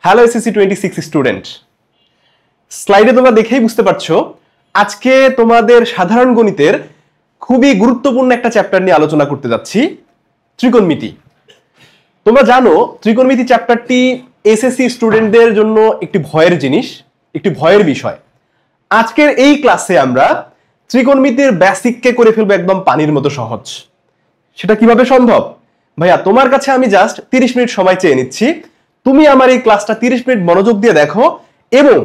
Hello SSC 26 student, স্লাইডে তোমরা দেখেই বুঝতে পারছো আজকে তোমাদের সাধারণ গণিতের খুবই গুরুত্বপূর্ণ একটা চ্যাপ্টার নিয়ে আলোচনা করতে যাচ্ছি, ত্রিকোণমিতি। তোমরা জানো ত্রিকোণমিতি চ্যাপ্টারটি এসএসসি স্টুডেন্টদের জন্য একটি ভয়ের জিনিস, একটি ভয়ের বিষয়। আজকের এই ক্লাসে আমরা ত্রিকোণমিতির বেসিককে করে ফেলবো একদম পানির মতো সহজ। সেটা কিভাবে সম্ভব? ভাইয়া তোমার কাছে আমি জাস্ট 30 মিনিট সময় চেয়ে নিচ্ছি, তুমি আমার এই ক্লাসটা 30 মিনিট মনোযোগ দিয়ে দেখো এবং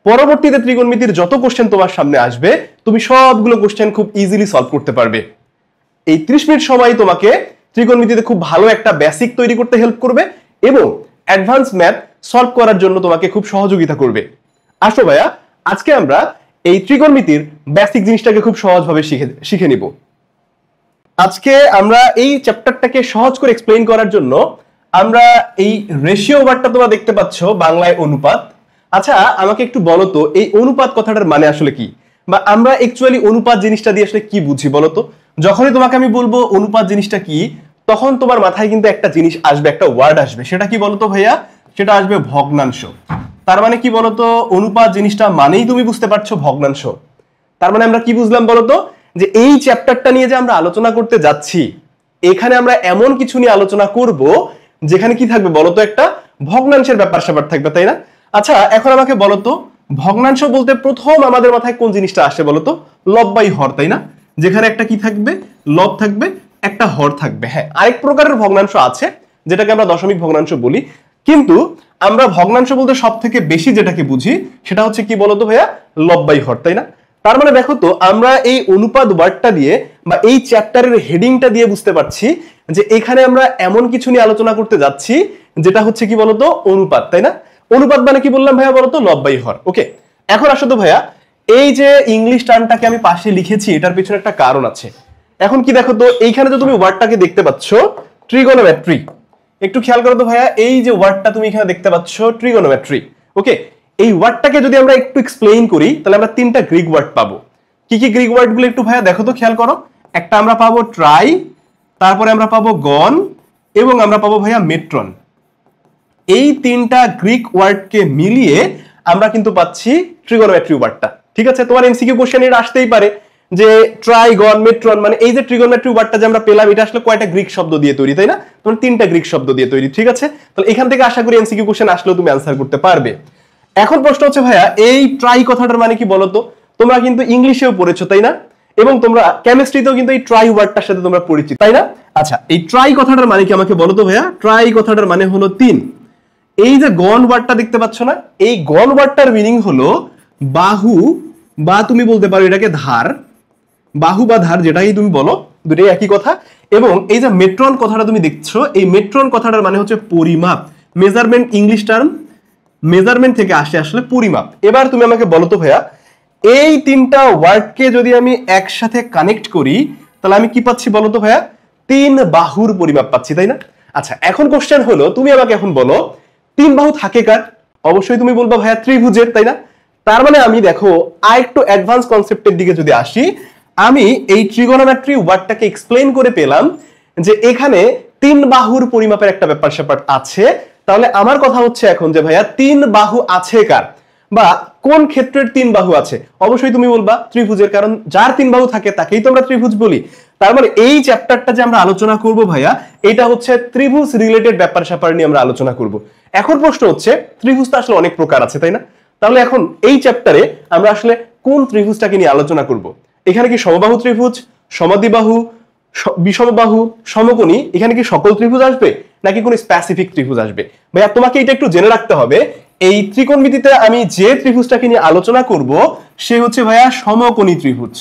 পরবর্তীতে ত্রিকোণমিতির যত কোশ্চেন তোমার সামনে আসবে তুমি সবগুলো কোশ্চেন খুব ইজিলি সলভ করতে পারবে। এই 30 মিনিট সময় তোমাকে ত্রিকোণমিতিতে খুব ভালো একটা বেসিক তৈরি করতে হেল্প করবে এবং অ্যাডভান্স ম্যাথ সলভ করার জন্য তোমাকে খুব সহযোগিতা করবে। আসো ভাইয়া, আজকে আমরা এই ত্রিকোণমিতির বেসিক জিনিসটাকে খুব সহজভাবে শিখে নিব। আজকে আমরা এই চ্যাপ্টারটাকে সহজ করে এক্সপ্লেইন করার জন্য আমরা এই রেশিও ওয়ার্ডটা তোমরা দেখতে পাচ্ছ, বাংলায় অনুপাত। আচ্ছা আমাকে একটু বলো তো এই অনুপাত কথাটার মানে আসলে কি, বা আমরা অ্যাকচুয়ালি অনুপাত জিনিসটা দিয়ে আসলে কি বুঝি বলো তো? যখনই তোমাকে আমি বলবো অনুপাত জিনিসটা কি, তখন তোমার মাথায় কিন্তু একটা জিনিস আসবে, একটা ওয়ার্ড আসবে। সেটা কি বলতো ভাইয়া? সেটা আসবে ভগ্নাংশ। তার মানে কি বলতো? অনুপাত জিনিসটা মানেই তুমি বুঝতে পারছো ভগ্নাংশ। তার মানে আমরা কি বুঝলাম বলতো? যে এই চ্যাপ্টারটা নিয়ে যে আমরা আলোচনা করতে যাচ্ছি, এখানে আমরা এমন কিছু নিয়ে আলোচনা করব যেখানে কি থাকবে বলতো? একটা ভগ্নাংশের ব্যাপার স্যাপার থাকবে, তাই না? আচ্ছা এখন আমাকে বলতো ভগ্নাংশ বলতে প্রথম আমাদের মাথায় কোন জিনিসটা আসে বলতো? লব বাই হর, তাই না? যেখানে একটা কি থাকবে? লব থাকবে, একটা হর থাকবে। হ্যাঁ, আরেক প্রকারের ভগ্নাংশ আছে যেটাকে আমরা দশমিক ভগ্নাংশ বলি, কিন্তু আমরা ভগ্নাংশ বলতে সব থেকে বেশি যেটাকে বুঝি সেটা হচ্ছে কি বলতো ভাইয়া? লব বাই হর, তাই না? তার মানে দেখো তো আমরা এই অনুপাত ওয়ার্ডটা দিয়ে বা এই চ্যাপ্টারের হেডিংটা দিয়ে বুঝতে পারছি যে এখানে আমরা এমন কিছু নিয়ে আলোচনা করতে যাচ্ছি যেটা হচ্ছে কি বলতো? অনুপাত, তাই না? অনুপাত মানে কি বললাম ভাইয়া বলতো? লব বাই হর। ওকে, এখন আসো তো ভাইয়া, এই যে ইংলিশ টার্মটাকে আমি পাশে লিখেছি এটার পিছনে একটা কারণ আছে। এখন কি দেখো তো, এইখানে তো তুমি ওয়ার্ডটাকে দেখতে পাচ্ছ ট্রিগোনোমেট্রি। একটু খেয়াল করো তো ভাইয়া, এই যে ওয়ার্ডটা তুমি এখানে দেখতে পাচ্ছ ট্রিগোনোমেট্রি। ওকে, এই ওয়ার্ডটাকে যদি আমরা একটু এক্সপ্লেইন করি তাহলে আমরা তিনটা গ্রিক ওয়ার্ড পাবো। কি কি গ্রিক ওয়ার্ড গুলো একটু ভাইয়া দেখো তো, খেয়াল করো। একটা আমরা পাবো ট্রাই, তারপরে আমরা পাবো গন এবং আমরা পাবো ভাইয়া মেট্রন। এই তিনটা গ্রিক ওয়ার্ডকে মিলিয়ে আমরা কিন্তু পাচ্ছি ট্রিগোনোমেট্রি ওয়ার্ডটা। ঠিক আছে, তোমার এমসিকিউ কোশ্চেন এটা আসতেই পারে যে ট্রাই গন মেট্রন মানে এই যে ট্রিগোনোমেট্রি ওয়ার্ডটা যে আমরা পেলাম এটা আসলে কয়টা গ্রিক শব্দ দিয়ে তৈরি, তাই না? তোমার তিনটা গ্রিক শব্দ দিয়ে তৈরি। ঠিক আছে, তাহলে এখান থেকে আশা করি এমসিকিউ কোশ্চেন আসলেও তুমি অ্যান্সার করতে পারবে। এখন প্রশ্ন হচ্ছে ভাইয়া এই ট্রাই কথাটার মানে কি বলতো? তোমরা কিন্তু ইংলিশেও পড়েছো, তাই না? এবং তোমরা কেমিস্ট্রিতেও কিন্তু এই ট্রাই ওয়ার্ডটার সাথে তোমরা পরিচিত, তাই না? আচ্ছা এই ট্রাই কথাটার মানে কি আমাকে বলো তো ভাইয়া? ট্রাই কথাটার মানে হলো তিন। এই যে গন ওয়ার্ডটা দেখতে পাচ্ছ না, এই গন ওয়ার্ডটার মিনিং হলো বাহু, বা তুমি বলতে পারো এটাকে ধার। বাহু বা ধার যেটাই তুমি বলো, দুটোই একই কথা। এবং এই যে মেট্রন কথাটা তুমি দেখছো, এই মেট্রন কথাটার মানে হচ্ছে পরিমাপ, মেজারমেন্ট। ইংলিশ টার্ম মেজারমেন্ট থেকে আসে আসলে পরিমাপ। এবার তুমি আমাকে বলো তো ভাইয়া, এই তিনটা ওয়ার্ডকে যদি আমি একসাথে কানেক্ট করি তাহলে আমি কি পাচ্ছি বলো তো ভাইয়া? তিন বাহুর পরিমাপ পাচ্ছি, তাই না? আচ্ছা এখন কোশ্চেন হলো, তুমি আমাকে এখন বলো তিন বাহু থাকে কার? অবশ্যই তুমি বলবা ভাইয়া ত্রিভুজের, তাই না? তার মানে আমি দেখো আরেকটু অ্যাডভান্স কনসেপ্টের দিকে যদি আসি, আমি এই ট্রিগোনোমেট্রি ওয়ার্ডটাকে এক্সপ্লেইন করে পেলাম যে এখানে তিন বাহুর পরিমাপের একটা ব্যাপার স্যাপার আছে। তাহলে আমার কথা হচ্ছে এখন যে ভাইয়া তিন বাহু আছে কার, বা কোন ক্ষেত্রের তিন বাহু আছে? অবশ্যই তুমি বলবা ত্রিভুজের, কারণ যার তিন বাহু থাকে তাকেই তো আমরা ত্রিভুজ বলি। তার মানে এই চ্যাপ্টারটা যে আমরা আলোচনা করব ভাইয়া, এটা হচ্ছে ত্রিভুজ রিলেটেড ব্যাপার স্যাপার নিয়ে আমরা আলোচনা করব। এখন প্রশ্ন হচ্ছে ত্রিভুজ তো আসলে অনেক প্রকার আছে, তাই না? তাহলে এখন এই চ্যাপ্টারে আমরা আসলে কোন ত্রিভুজটাকে নিয়ে আলোচনা করব? এখানে কি সমবাহু ত্রিভুজ, সমদ্বিবাহু, বিষমবাহু, সমকোণী, এখানে কি সকল ত্রিভুজ আসবে নাকি কোন স্পেসিফিক ত্রিভুজ আসবে? ভাইয়া তোমাকে এটা একটু জেনে রাখতে হবে, এই ত্রিকোণমিতিতে আমি যে ত্রিভুজটাকে নিয়ে আলোচনা করব সে হচ্ছে ভাইয়া সমকোণী ত্রিভুজ।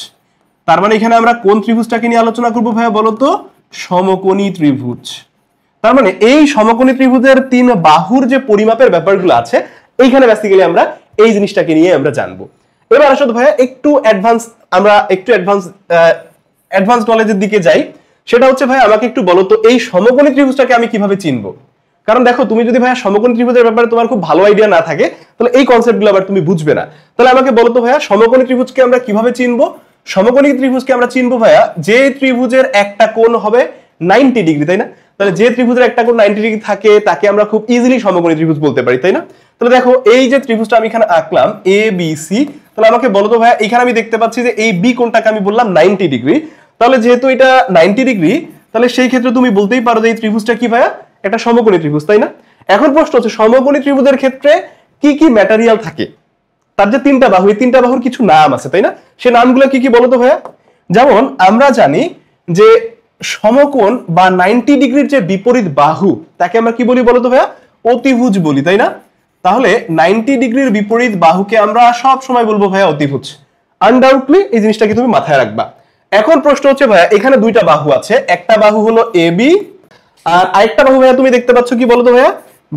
তার মানে এখানে আমরা কোন ত্রিভুজটাকে নিয়ে আলোচনা করব ভাইয়া বলতো? সমকোণী ত্রিভুজ। তার মানে এই সমকোণী ত্রিভুজের তিন বাহুর যে পরিমাপের ব্যাপারগুলো আছে এইখানে বেসিক্যালি আমরা এই জিনিসটাকে নিয়ে আমরা জানবো। এবার আসলে ভাইয়া একটু অ্যাডভান্স নলেজের দিকে যাই। সেটা হচ্ছে ভাইয়া আমাকে একটু বলো তো এই সমকোণী ত্রিভুজটাকে আমি কিভাবে চিনবো? কারণ দেখো তুমি যদি ভাইয়া সমকোণী ত্রিভুজের ব্যাপারে তোমার খুব ভালো আইডিয়া না থাকে তাহলে এই কনসেপ্টগুলো আবার তুমি বুঝবে না। তাহলে আমাকে বলো তো ভাইয়া সমকোণী ত্রিভুজকে আমরা কিভাবে চিনবো? সমকোণী ত্রিভুজকে আমরা চিনবো ভাইয়া যে ত্রিভুজের একটা কোণ হবে 90 ডিগ্রি, তাই না? তাহলে যে ত্রিভুজের একটা কোণ 90 ডিগ্রি থাকে তাকে আমরা খুব ইজিলি সমকোণী ত্রিভুজ বলতে পারি, তাই না? তাহলে দেখো এই যে ত্রিভুজটা আমি এখানে আঁকলাম এ বি সি, তাহলে আমাকে বলো তো ভাইয়া এখানে আমি দেখতে পাচ্ছি যে এই বি কোণটাকে আমি বললাম 90 ডিগ্রি। তাহলে যেহেতু এটা 90 ডিগ্রি, তাহলে সেই ক্ষেত্রে তুমি বলতেই পারো যে এই ত্রিভুজটা কি ভাইয়া, একটা সমকোণী ত্রিভুজ, তাই না? এখন প্রশ্ন হচ্ছে সমকোণী ত্রিভুজের ক্ষেত্রে কি কি ম্যাটেরিয়াল থাকে? তার যে তিনটা বাহু, এই তিনটা বাহুর কিছু নাম আছে, তাই না? সেই নামগুলো কি কি বলো তো ভাইয়া? যেমন আমরা জানি যে সমকোণ বা 90 ডিগ্রির যে বিপরীত বাহু তাকে আমরা কি বলি বলো তো ভাইয়া? অতিভুজ বলি, তাই না? তাহলে 90 ডিগ্রির বিপরীত বাহুকে আমরা সব সময় বলবো ভাইয়া অতিভুজ। আনডাউটলি এই জিনিসটাকে তুমি মাথায় রাখবা। এখন প্রশ্ন হচ্ছে ভাইয়া এখানে দুইটা বাহু আছে, একটা বাহু হলো এ বি আর আরেকটা বাহু ভাইয়া তুমি দেখতে পাচ্ছ কি বলো তো ভাইয়া?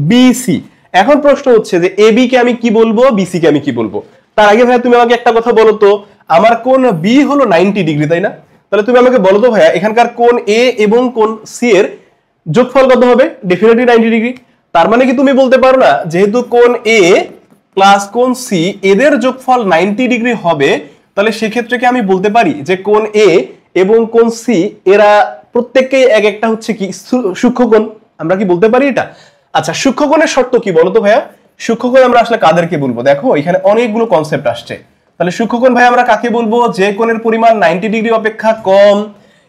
বিসি। এখন প্রশ্ন হচ্ছে যে এ বি কে আমি কি বলবো, বিসি কে আমি কি বলবো? তার আগে ভাইয়া তুমি আমাকে একটা কথা বলো তো, আমার কোণ বি হলো 90 ডিগ্রি, তাই না? তাহলে তুমি আমাকে বলো তো ভাইয়া এখানকার কোণ এ এবং কোণ সি এর যোগফল কত হবে? Definitely 90 degree. তার মানে কি তুমি বলতে পারো না যেহেতু কোণ এ প্লাস কোণ সি এদের যোগফল 90 ডিগ্রি হবে, তাহলে সেক্ষেত্রে কি আমি বলতে পারি যে কোণ এ এবং কোণ সি এরা প্রত্যেককেই এক একটা হচ্ছে কি সূক্ষ্মকোণ? আমরা কি বলতে পারি এটা? আচ্ছা, সূক্ষ্মকোণের শর্ত কি বলো তো ভাইয়া? সূক্ষ্মকোণ আমরা আসলে কাদেরকে বলবো? দেখো এখানে অনেকগুলো কনসেপ্ট আসছে। তাহলে সূক্ষ্মকোণ ভাই আমরা কাকে বলবো? যে কোণের পরিমাণ 90 ডিগ্রি অপেক্ষা কম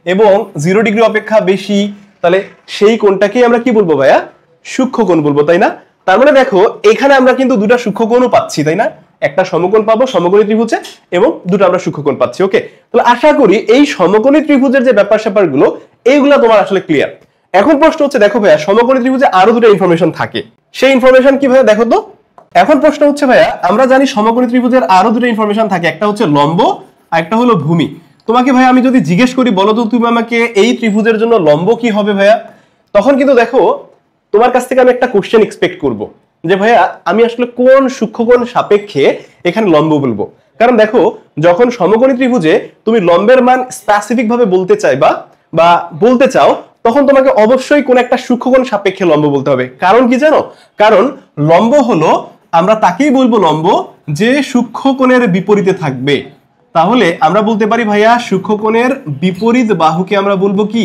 এবং 0 ডিগ্রি অপেক্ষা বেশি, তাহলে সেই কোণটাকেই আমরা কি বলবো ভাইয়া? সূক্ষ্মকোণ বলবো, তাই না? তার মানে দেখো এখানে আমরা কিন্তু দুটো সূক্ষ্মকোণও পাচ্ছি, তাই না? একটা সমকোণ পাবো সমকোণী ত্রিভুজে এবং দুটো আমরা সূক্ষ্মকোণ পাচ্ছি। ওকে, তাহলে আশা করি এই সমকোণী ত্রিভুজের যে ব্যাপার স্যাপার গুলো এইগুলা তোমার আসলে ক্লিয়ার। এখন প্রশ্ন হচ্ছে দেখো ভাইয়া সমকোণী ত্রিভুজে আরো দুটো ইনফরমেশন থাকে, সেই ইনফরমেশন কি ভাইয়া দেখো তো। এখন প্রশ্ন হচ্ছে ভাইয়া আমরা জানি সমকোণী ত্রিভুজের আরো দুটো ইনফরমেশন থাকে, একটা হচ্ছে লম্ব আর একটা হলো ভূমি। তোমাকে ভাইয়া আমি যদি জিজ্ঞেস করি বলো তো তুমি আমাকে এই ত্রিভুজের জন্য লম্ব কি হবে ভাইয়া, তখন কিন্তু দেখো তোমার কাছ থেকে আমি একটা কোশ্চেন এক্সপেক্ট করব যে ভাইয়া আমি আসলে কোন সূক্ষ্মকোণ সাপেক্ষে এখানে লম্ব বলবো। কারণ দেখো যখন সমকোণী ত্রিভুজে তুমি লম্বের মান স্পেসিফিক ভাবে বলতে চাইবা বা বলতে চাও, তখন তোমাকে অবশ্যই কোন একটা সূক্ষ্মকোণ সাপেক্ষে লম্ব বলতে হবে। কারণ কি জানো? কারণ লম্ব হলো আমরা তাকেই বলবো লম্ব যে সূক্ষ্মকোণের বিপরীতে থাকবে। তাহলে আমরা বলতে পারি ভাইয়া সূক্ষ্মকোণের বিপরীত বাহুকে আমরা বলবো কি?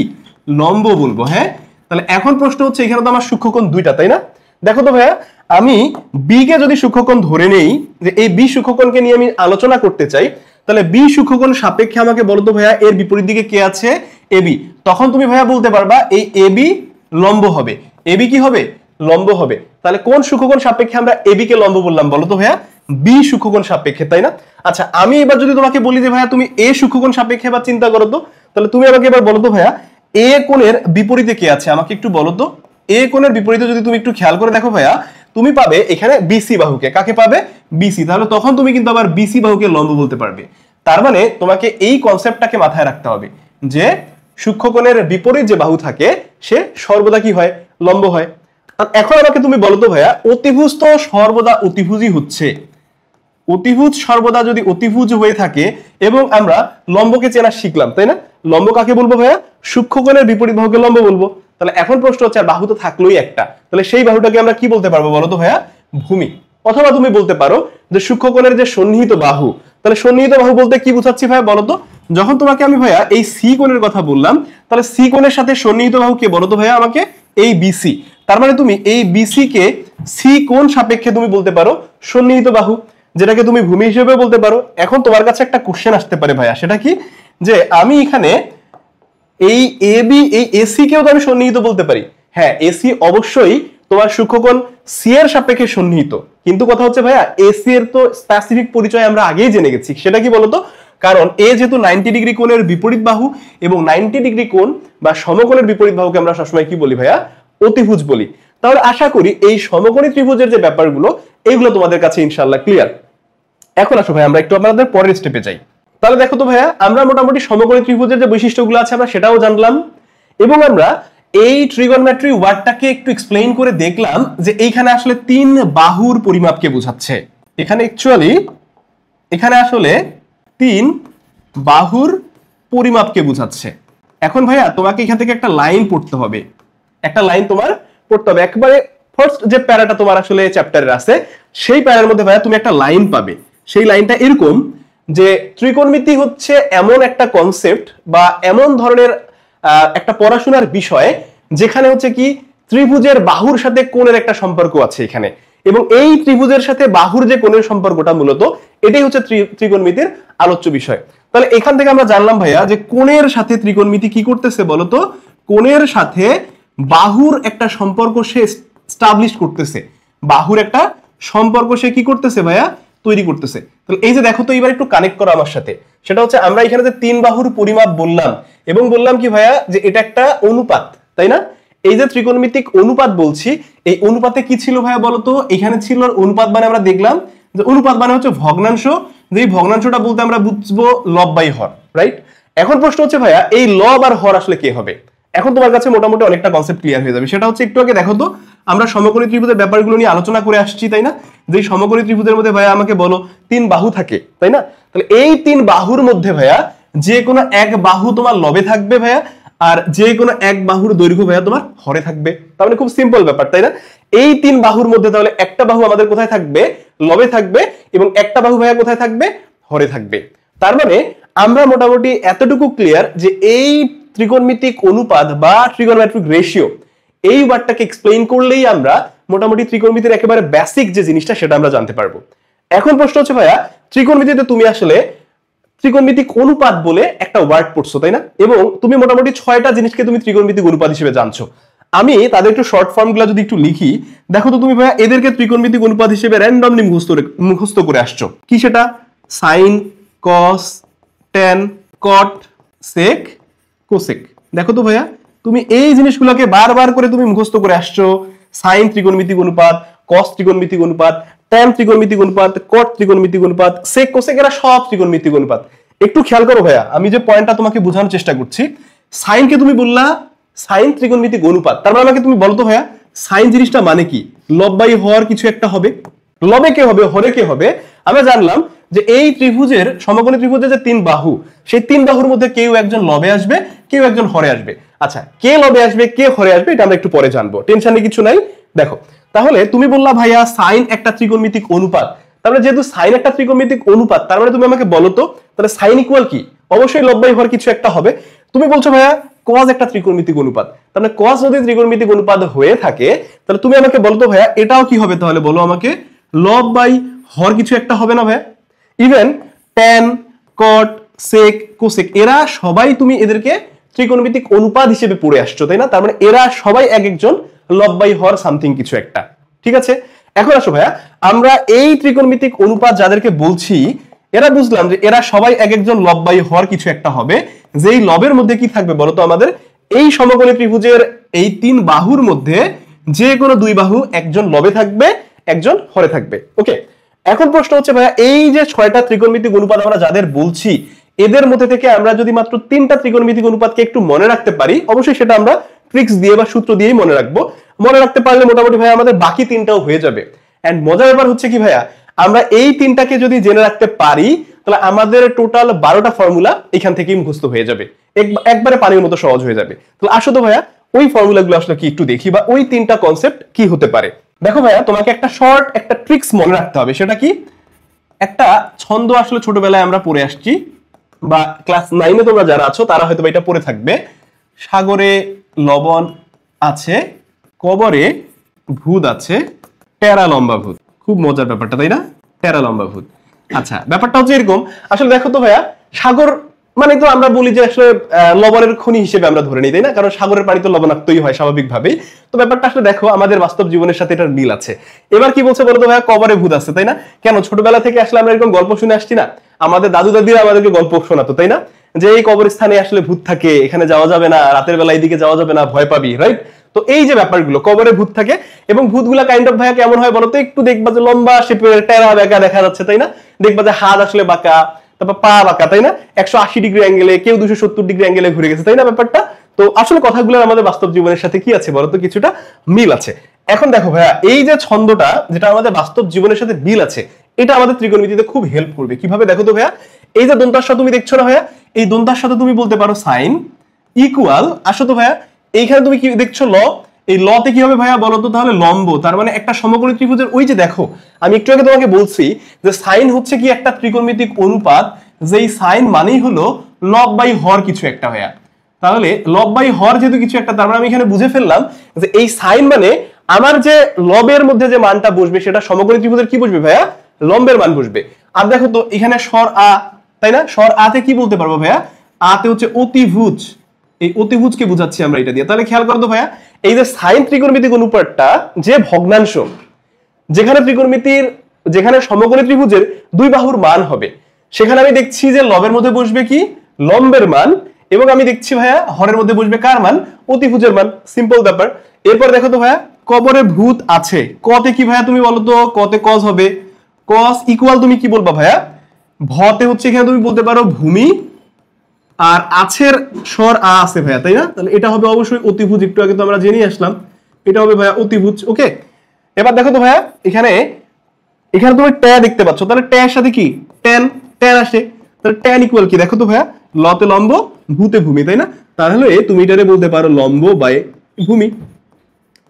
লম্ব বলবো। হ্যাঁ, তাহলে এখন প্রশ্ন হচ্ছে এখানে তো আমার সূক্ষ্মকোণ দুইটা, তাই না? দেখো তো ভাইয়া আমি বি কে যদি সূক্ষ্মকোণ ধরে নেই, যে এই বি সূক্ষ্মকোণকে নিয়ে আমি আলোচনা করতে চাই, তাহলে বি সূক্ষ্মকোণ সাপেক্ষে আমাকে বলো তো ভাইয়া এর বিপরীত দিকে কে আছে? এবি। তখন তুমি ভাইয়া বলতে পারবা এই এবি লম্ব হবে। এবি কি হবে? লম্ব হবে। তাহলে কোন সূক্ষ্মকোণ সাপেক্ষে আমরা এবি কে লম্ব বললাম বলো তো ভাইয়া? বি সূক্ষ্মকোণ সাপেক্ষে, তাই না? আচ্ছা, আমি এবার যদি তোমাকে বলি যে ভাইয়া তুমি এ সূক্ষ্মকোণ সাপেক্ষে এবার চিন্তা করো তো, তাহলে তুমি আমাকে এবার বলো তো ভাইয়া এ কোণের বিপরীতে কে আছে? আমাকে একটু বলো তো। এ কোণের বিপরীতে যদি তুমি একটু খেয়াল করে দেখো ভাইয়া, তুমি পাবে এখানে বিসি বাহুকে। কাকে পাবে? বিসি। তাহলে তখন তুমি কিন্তু আবার বিসি বাহুকে লম্ব বলতে পারবে। তার মানে তোমাকে এই কনসেপ্টটাকে মাথায় রাখতে হবে যে সূক্ষ্মকোণের বিপরীত যে বাহু থাকে সে সর্বদা কি হয়? লম্ব হয়। এখন আমাকে তুমি বলো তো ভাইয়া অতিভুজ তো সর্বদা অতিভুজই হচ্ছে। অতিভুজ সর্বদা যদি অতিভুজ হয়ে থাকে এবং আমরা লম্বকে চেনা শিখলাম, তাই না? লম্ব কাকে বলবো ভাইয়া? সূক্ষ্মকোণের বিপরীত বাহুকে লম্ব বলবো। তাহলে এখন প্রশ্ন হচ্ছে আর বাহু তো থাকলোই একটা, তাহলে সেই বাহুটাকে আমরা কি বলতে পারবো বলো তো ভাইয়া? ভূমি। অথবা তুমি বলতে পারো যে সূক্ষ্মকোণের যে সন্নিহিত বাহু, তাহলে সন্নিহিত বাহু বলতে কি বুঝাচ্ছি ভাইয়া বলো তো? যখন তোমাকে আমি ভাইয়া এই সি কোণের কথা বললাম, তাহলে সি কোণের সাথে সন্নিহিত বাহু কে বলো তো ভাইয়া আমাকে? এই বিসি। তার মানে তুমি এই বিসি কে সি কোণ সাপেক্ষে তুমি বলতে পারো সন্নিহিত বাহু, যেটাকে তুমি ভূমি হিসেবে বলতে পারো। এখন তোমার কাছে একটা কোশ্চেন আসতে পারে ভাইয়া, সেটা কি? যে আমি এখানে এই এ বি এই এসি কেও তো আমি সন্নিহিত বলতে পারি। হ্যাঁ, এসি অবশ্যই তোমার সূক্ষ্মকোণ সি এর সাপেক্ষে সন্নিহিত, কিন্তু কথা হচ্ছে ভাইয়া এসি এর তো স্পেসিফিক পরিচয় আমরা আগেই জেনে গেছি। সেটা কি বলতো? কারণ এ যেহেতু 90 ডিগ্রি কোণের বিপরীত বাহু এবং 90 ডিগ্রি কোণ বা সমকোণের বিপরীত বাহুকে আমরা সবসময় কি বলি ভাইয়া? অতিভুজ বলি। তাহলে আশা করি এই সমকোণী ত্রিভুজের যে ব্যাপারগুলো এইগুলো তোমাদের কাছে ইনশাআল্লাহ ক্লিয়ার। এখন আসো ভাই আমরা একটু আমাদের পরের স্টেপে যাই। তাহলে দেখো তো ভাইয়া আমরা মোটামুটি সমকোণী ত্রিভুজের যে বৈশিষ্ট্যগুলো আছে আমরা সেটাও জানলাম, এবং আমরা এই ট্রিগোনোমেট্রি ওয়ার্ডটাকে একটু এক্সপ্লেইন করে দেখলাম যে এইখানে আসলে তিন বাহুর পরিমাপকে বোঝাচ্ছে। এখানে আসলে তিন বাহুর পরিমাপকে বোঝাচ্ছে। এখন ভাইয়া তোমাকে এখান থেকে একটা লাইন পড়তে হবে, একটা লাইন তোমার পড়তে হবে। একবারে ফার্স্ট যে প্যারাটা তোমার আসলে চ্যাপ্টারের আছে সেই প্যারার মধ্যে ভাইয়া তুমি একটা লাইন পাবে। সেই লাইনটা এরকম যে ত্রিকোণমিতি হচ্ছে এমন একটা কনসেপ্ট বা এমন ধরনের একটা পড়াশোনার বিষয় যেখানে হচ্ছে কি ত্রিভুজের বাহুর সাথে কোণের একটা সম্পর্ক আছে এখানে, এবং এই ত্রিভুজের সাথে বাহুর যে কোণের সম্পর্কটা মূলত এটাই হচ্ছে ত্রিকোণমিতির আলোচ্য বিষয়। তাহলে এখান থেকে আমরা জানলাম ভাইয়া যে কোণের সাথে ত্রিকোণমিতি কি করতেছে বলতো, কোণের সাথে বাহুর একটা সম্পর্ক সে এস্টাবলিশ করতেছে, বাহুর একটা সম্পর্ক সে কি করতেছে ভাইয়া, তৈরি করতেছে। তাহলে এই যে দেখো তো এবার একটু কানেক্ট করো আমার সাথে, সেটা হচ্ছে আমরা এখানে যে তিন বাহুর পরিমাপ বললাম এবং বললাম কি ভাইয়া যে এটা একটা অনুপাত, তাই না? এই যে ত্রিকোণমিতিক অনুপাত বলছি, এই অনুপাতে কি ছিল ভাইয়া বলতো, এখানে ছিল অনুপাত মানে আমরা দেখলাম যে অনুপাত মানে হচ্ছে ভগ্নাংশ, যে ভগ্নাংশটা বলতে আমরা বুঝবো লব বাই হর, রাইট? এখন প্রশ্ন হচ্ছে ভাইয়া এই লব আর হর আসলে কে হবে? এখন তোমার কাছে মোটামুটি অনেকটা কনসেপ্ট ক্লিয়ার হয়ে যাবে। সেটা হচ্ছে একটু আগে দেখো তো আমরা সমকোণী ত্রিভুজের ব্যাপারগুলো নিয়ে আলোচনা করে আসছি, তাই না? যে সমকোণী ত্রিভুজের মধ্যে ভাইয়া আমাকে বলো তিন বাহু থাকে, তাই না? তাহলে এই তিন বাহুর মধ্যে ভাইয়া যে কোনো এক বাহু তোমার লবে থাকবে ভাইয়া, আর যে কোনো এক বাহুর দৈর্ঘ্য ভাইয়া তোমার হরে থাকবে। তার মানে খুব সিম্পল ব্যাপার, তাই না? এই তিন বাহুর মধ্যে তাহলে একটা বাহু আমাদের কোথায় থাকবে, লবে থাকবে, এবং একটা বাহু ভাইয়া কোথায় থাকবে, হরে থাকবে। তার মানে আমরা মোটামুটি এতটুকু ক্লিয়ার যে এই ত্রিকোণমিতিক অনুপাত বা ট্রিগোনোমেট্রিক রেশিও, এই ওয়ার্ডটাকে এক্সপ্লেইন করলেই আমরা মোটামুটি ত্রিকোণমিতির একেবারে বেসিক যে জিনিসটা সেটা আমরা জানতে পারবো। এখন প্রশ্ন হচ্ছে ভাইয়া ত্রিকোণমিতিতে তুমি আসলে ত্রিকোণমিতিক অনুপাত বলে একটা ওয়ার্ড পড়ছো, তাই না? এবং তুমি মোটামুটি 6টা জিনিসকে তুমি ত্রিকোণমিতিক অনুপাত হিসেবে জানছো। আমি তাদের একটু শর্ট ফর্ম গুলা যদি একটু লিখি, দেখো তো তুমি ভাইয়া এদেরকে ত্রিকোণমিতিক অনুপাত হিসেবে র্যান্ডমলি মুখস্থ করে আসছো। কি সেটা? সাইন, কস, ট্যান, কট, সেক, কোসেক। দেখো তো ভাইয়া তুমি এই জিনিসগুলোকে বারবার করে তুমি মুখস্থ করে আসছো। সাইন ত্রিকোণমিতিক অনুপাত, কস ত্রিকোণমিতিক অনুপাত, ট্যান ত্রিকোণমিতিক অনুপাত, কট ত্রিকোণমিতিক অনুপাত, সেক, কোসেক, এরা সব ত্রিকোণমিতিক অনুপাত। একটু খেয়াল করো ভাইয়া, আমি যে পয়েন্টটা তোমাকে বোঝানোর চেষ্টা করছি, সাইনকে তুমি বললা সাইন ত্রিকোণমিতিক অনুপাত, তার মানে আমাকে তুমি বলো তো ভাইয়া সাইন জিনিসটা মানে কি? লব বাই হর কিছু একটা হবে। লবে কে হবে, হরে কে হবে? আমরা জানলাম যে এই ত্রিভুজের সমকোণী ত্রিভুজের যে তিন বাহু, সেই তিন বাহুর মধ্যে কেউ একজন লবে আসবে, কেউ একজন হরে আসবে। আচ্ছা, কে লবে আসবে কে হরে আসবে এটা আমরা একটু পরে জানবো, টেনশনে কিছু নাই। দেখো তাহলে তুমি বললা ভাইয়া সাইন একটা ত্রিকোণমিতিক অনুপাত, তাহলে যেহেতু সাইন একটা ত্রিকোণমিতিক অনুপাত তার মানে তুমি আমাকে বলো তো তাহলে সাইন ইকুয়াল কি? অবশ্যই লব বাই হর কিছু একটা হবে। তুমি বলছো ভাইয়া কস একটা ত্রিকোণমিতিক অনুপাত, তাহলে কস যদি ত্রিকোণমিতিক অনুপাত হয়ে থাকে তাহলে তুমি আমাকে বলো তো ভাইয়া এটাও কি হবে? তাহলে বলো আমাকে লব বাই হর কিছু একটা হবে না ভাইয়া? ইভেন ট্যান, কট, সেক, কোসেক এরা সবাই তুমি এদেরকে ত্রিকোণমিতিক অনুপাত হিসেবে পড়ে আসছো, তাই না? তার মানে এরা সবাই এক একজন লব বাই হর সামথিং কিছু একটা, ঠিক আছে? এখন আসো ভাইয়া আমরা এই ত্রিকোণমিতিক অনুপাত যাদেরকে বলছি এরা বুঝলাম যে এরা সবাই এক একজন লব বাই হর কিছু একটা হবে, যেই লবের মধ্যে কি থাকবে বলতো আমাদের? এই সমকোণী ত্রিভুজের এই তিন বাহুর মধ্যে যে কোনো দুই বাহু একজন লবে থাকবে, একজন হরে থাকবে। ওকে, এখন প্রশ্ন হচ্ছে ভাইয়া এই যে 6টা ত্রিকোণমিতিক অনুপাত আমরা যাদের বলছি এদের মধ্যে থেকে আমরা যদি মাত্র 3টা ত্রিকোণমিতিক অনুপাতকে একটু মনে রাখতে পারি, অবশ্যই সেটা আমরা ট্রিক্স দিয়ে বা সূত্র দিয়েই মনে রাখবো। মনে রাখতে পারলে মোটামুটি ভাইয়া আমাদের বাকি তিনটাও হয়ে যাবে। এন্ড মজার ব্যাপার হচ্ছে কি ভাইয়া, আমরা এই তিনটাকে যদি জেনে রাখতে পারি তাহলে আমাদের টোটাল 12টা ফর্মুলা এখান থেকেই মুখস্থ হয়ে যাবে, একবারে পানির মতো সহজ হয়ে যাবে। তাহলে আসো তো ভাইয়া ওই ফর্মুলাগুলো আসলে কি একটু দেখি, বা ওই তিনটা কনসেপ্ট কি হতে পারে। দেখো ভাইয়া তোমাকে একটা শর্ট একটা ট্রিক্স মনে রাখতে হবে। সেটা কি? একটা ছন্দ আসলে ছোটবেলায় আমরা পড়ে আসছি, বা ক্লাস 9-এ তোমরা যারা আছো তারা হয়তো এটা পড়ে থাকবে। সাগরে লবণ আছে, কবরে ভূত আছে, টেরা লম্বা ভূত। খুব মজার ব্যাপারটা, তাই না? টেরা লম্বা ভূত। আচ্ছা, ব্যাপারটা হচ্ছে এরকম। আসলে দেখো তো ভাইয়া সাগর মানে তো আমরা বলি যে আসলে লবণের খনি হিসেবে আমরা ধরে নিই, তাই না? কারণ সাগরের পানি তো লবণাক্তই হয় স্বাভাবিকভাবেই। তো ব্যাপারটা আসলে দেখো আমাদের বাস্তব জীবনের সাথে এটার মিল আছে। এবার কি বলছে বলতো ভাইয়া, কবরে ভূত আছে, তাই না? কেন? ছোটবেলা থেকে আসলে আমরা এরকম গল্প শুনে আসছি না, আমাদের দাদু দাদিরা আমাদেরকে গল্প শোনাতো, তাই না? যে এই কবরস্থানে আসলে ভূত থাকে, এখানে যাওয়া যাবে না, রাতের বেলা এইদিকে যাওয়া যাবে না, ভয় পাবি, রাইট? তো এই যে ব্যাপারগুলো, কবরে ভূত থাকে, এবং ভূতগুলা কাইন্ড অফ ভাইয়া কেমন হয় বলতো? একটু দেখবা যে লম্বা শেপের, টেরা বেঁকা দেখা যাচ্ছে, তাই না? দেখবা যে হাত আসলে বাঁকা, তারপর পা বাঁকা, তাই না? 180 ডিগ্রি অ্যাঙ্গেলে, কেউ 270 ডিগ্রি অ্যাঙ্গেলে ঘুরে গেছে, তাই না ব্যাপারটা? তো আসলে কথাগুলো আমাদের বাস্তব জীবনের সাথে কি আছে বলতো? কিছুটা মিল আছে। এখন দেখো ভাইয়া এই যে ছন্দটা যেটা আমাদের বাস্তব জীবনের সাথে মিল আছে, এটা আমাদের ত্রিকোণমিতিতে খুব হেল্প করবে। কিভাবে দেখো তো ভাইয়া, এই যে দন্তাস্ব তুমি দেখছো না ভাইয়া, এই দন্তার সাথে তুমি বলতে পারো সাইন ইকুয়াল, আসো তো ভাইয়া এইখানে তুমি কি দেখছো ল, এই লতে কি হবে ভাইয়া বলো তো? তাহলে লম্ব, তার মানে একটা সমকোণী ত্রিভুজের ওই যে দেখো আমি একটু আগে তোমাকে বলছি যে সাইন হচ্ছে কি একটা ত্রিকোণমিতিক অনুপাত, যেই সাইন মানেই হলো লব বাই হর কিছু একটা ভাইয়া। তাহলে লব বাই হর যেহেতু কিছু একটা, তার মানে আমি এখানে বুঝে ফেললাম যে এই সাইন মানে আমার যে লবের মধ্যে যে মানটা বসবে সেটা সমকোণী ত্রিভুজের কি বসবে ভাইয়া, লম্বের মান বসবে। আর দেখো তো এখানে স্বর আ, তাই না, স্বর আতে কি বলতে পারবো ভাইয়া, আতে হচ্ছে অতিভুজ, এই অতিভুজকে বুঝাচ্ছি আমরা এটা দিয়ে। তাহলে খেয়াল করো তো ভাইয়া, এই যে সাইন ত্রিকোণমিতিক অনুপাতটা যে ভগ্নাংশ, যেখানে সমকোণী ত্রিভুজের দুই বাহুর মান হবে, সেখানে আমি দেখছি যে লবের মধ্যে বসবে কি, লম্বের মান, এবং আমি দেখছি ভাইয়া হরের মধ্যে বসবে কার মান, অতিভুজের মান। সিম্পল ব্যাপার। এরপর দেখো তো ভাইয়া, কবরে ভূত আছে, কতে কি ভাইয়া তুমি বলো তো, কতে কস হবে, কস ইকুয়াল তুমি কি বলবা ভাইয়া, ভতে হচ্ছে এখানে তুমি বলতে পারো ভূমি, আর আছের স্বর আ আছে ভাইয়া, তাই না, তাহলে এটা হবে অবশ্যই অতিভুজ, একটু আগে তো আমরা জেনে আসলাম, এটা হবে ভাইয়া অতিভুজ। ওকে, এবার দেখো তো ভাইয়া, এখানে তুমি ট্যান দেখতে পাচ্ছ, তাহলে ট্যান এর সাথে কি ট্যান আসে, তাহলে ট্যান ইকুয়াল কি, দেখো তো ভাইয়া, লতে লম্ব ভূতে ভূমি, তাই না, তাহলে তুমি এটারে বলতে পারো লম্ব বাই ভূমি।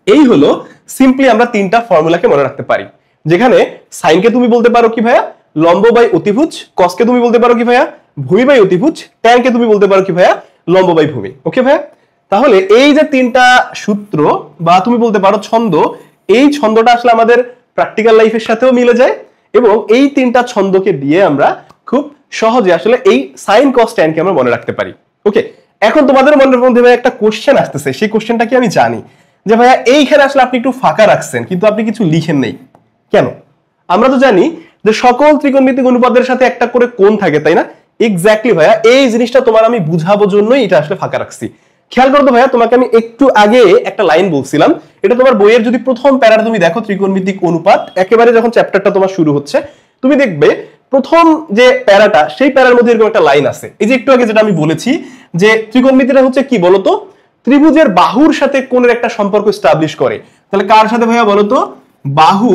এই হলো সিম্পলি আমরা তিনটা ফর্মুলাকে মনে রাখতে পারি, যেখানে সাইনকে তুমি বলতে পারো কি ভাইয়া, লম্ব বাই অতিভুজ, কসকে তুমি বলতে পারো কি ভাইয়া, ভূমি বাই অতিভুজ, ট্যানকে তুমি বলতে পারো কি ভাইয়া, লম্ব বাই ভূমি। ওকে ভাইয়া, তাহলে এই যে তিনটা সূত্র বা তুমি বলতে পারো ছন্দ, এই ছন্দটা আসলে আমাদের প্র্যাকটিক্যাল লাইফের সাথেও মিলে যায়, এবং এই তিনটা ছন্দকে দিয়ে আমরা খুব সহজে আসলে এই সাইন কস ট্যানকে আমরা মনে রাখতে পারি। ওকে, এখন তোমাদের মনের মধ্যে একটা কোশ্চেন আসতেছে, সেই কোশ্চেনটা কি আমি জানি যে ভাইয়া এইখানে আসলে আপনি একটু ফাঁকা রাখছেন কিন্তু আপনি কিছু লিখেন নেই কেন? আমরা তো জানি যে সকল ত্রিকোণমিতিক অনুপাতের সাথে একটা করে কোণ থাকে, তাই না? এক্স্যাক্টলি ভাইয়া, এই জিনিসটা তোমার আমি বুঝাবো জন্যই এটা আসলে ফাঁকা রাখছি। খেয়াল করো তো ভাইয়া, তোমাকে আমি একটু আগে একটা লাইন বলছিলাম, এটা তোমার বইয়ের যদি প্রথম প্যারাটা তুমি দেখো, ত্রিকোণমিতিক অনুপাত, একেবারে যখন চ্যাপ্টারটা তোমার শুরু হচ্ছে, তুমি দেখবে প্রথম যে প্যারাটা, সেই প্যারার মধ্যে এরকম একটা লাইন আছে, এই যে একটু আগে যেটা আমি বলেছি যে ত্রিকোণমিতিটা হচ্ছে কি বলতো, ত্রিভুজের বাহুর সাথে কোণের একটা সম্পর্ক এস্টাবলিশ করে। তাহলে কার সাথে ভাইয়া বলতো, বাহু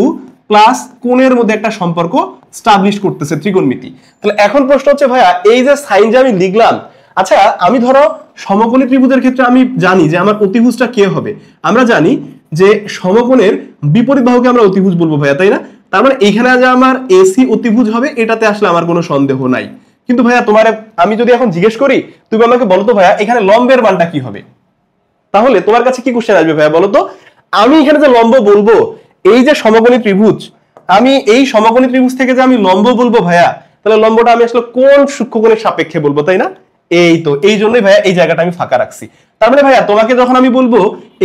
প্লাস কোণের মধ্যে একটা সম্পর্ক এস্টাবলিশ করতেছে ত্রিকোণমিতি। তাহলে এখন প্রশ্ন হচ্ছে ভাইয়া, এই যে সাইন যে আমি লিখলাম, আচ্ছা আমি ধরো সমকোণী ত্রিভুজের ক্ষেত্রে আমি জানি যে আমার অতিভুজটা কে হবে, আমরা জানি যে সমকোণের বিপরীত বাহুকে আমরা অতিভুজ বলবো ভাইয়া, তাই না? তার মানে এইখানে যে আমার এসি অতিভুজ হবে, এটাতে আসলে আমার কোনো সন্দেহ নাই। কিন্তু ভাইয়া তোমার আমি যদি এখন জিজ্ঞেস করি, তুমি আমাকে বলো তো ভাইয়া এখানে লম্বের মানটা কি হবে, তাহলে তোমার কাছে কি কোশ্চেন আসবে ভাইয়া বলো তো? আমি এখানে যে লম্ব বলবো, এই যে সমকোণী ত্রিভুজ, আমি এই সমকোণী ত্রিভুজ থেকে যে আমি লম্ব বলবো ভাইয়া, তাহলে লম্বটা আমি আসলে কোন সূক্ষ্মকোণের সাপেক্ষে বলবো, তাই না? এই তো এই জন্যই ভাইয়া এই জায়গাটা আমি ফাঁকা রাখছি। তার মানে ভাইয়া তোমাকে যখন আমি বলবো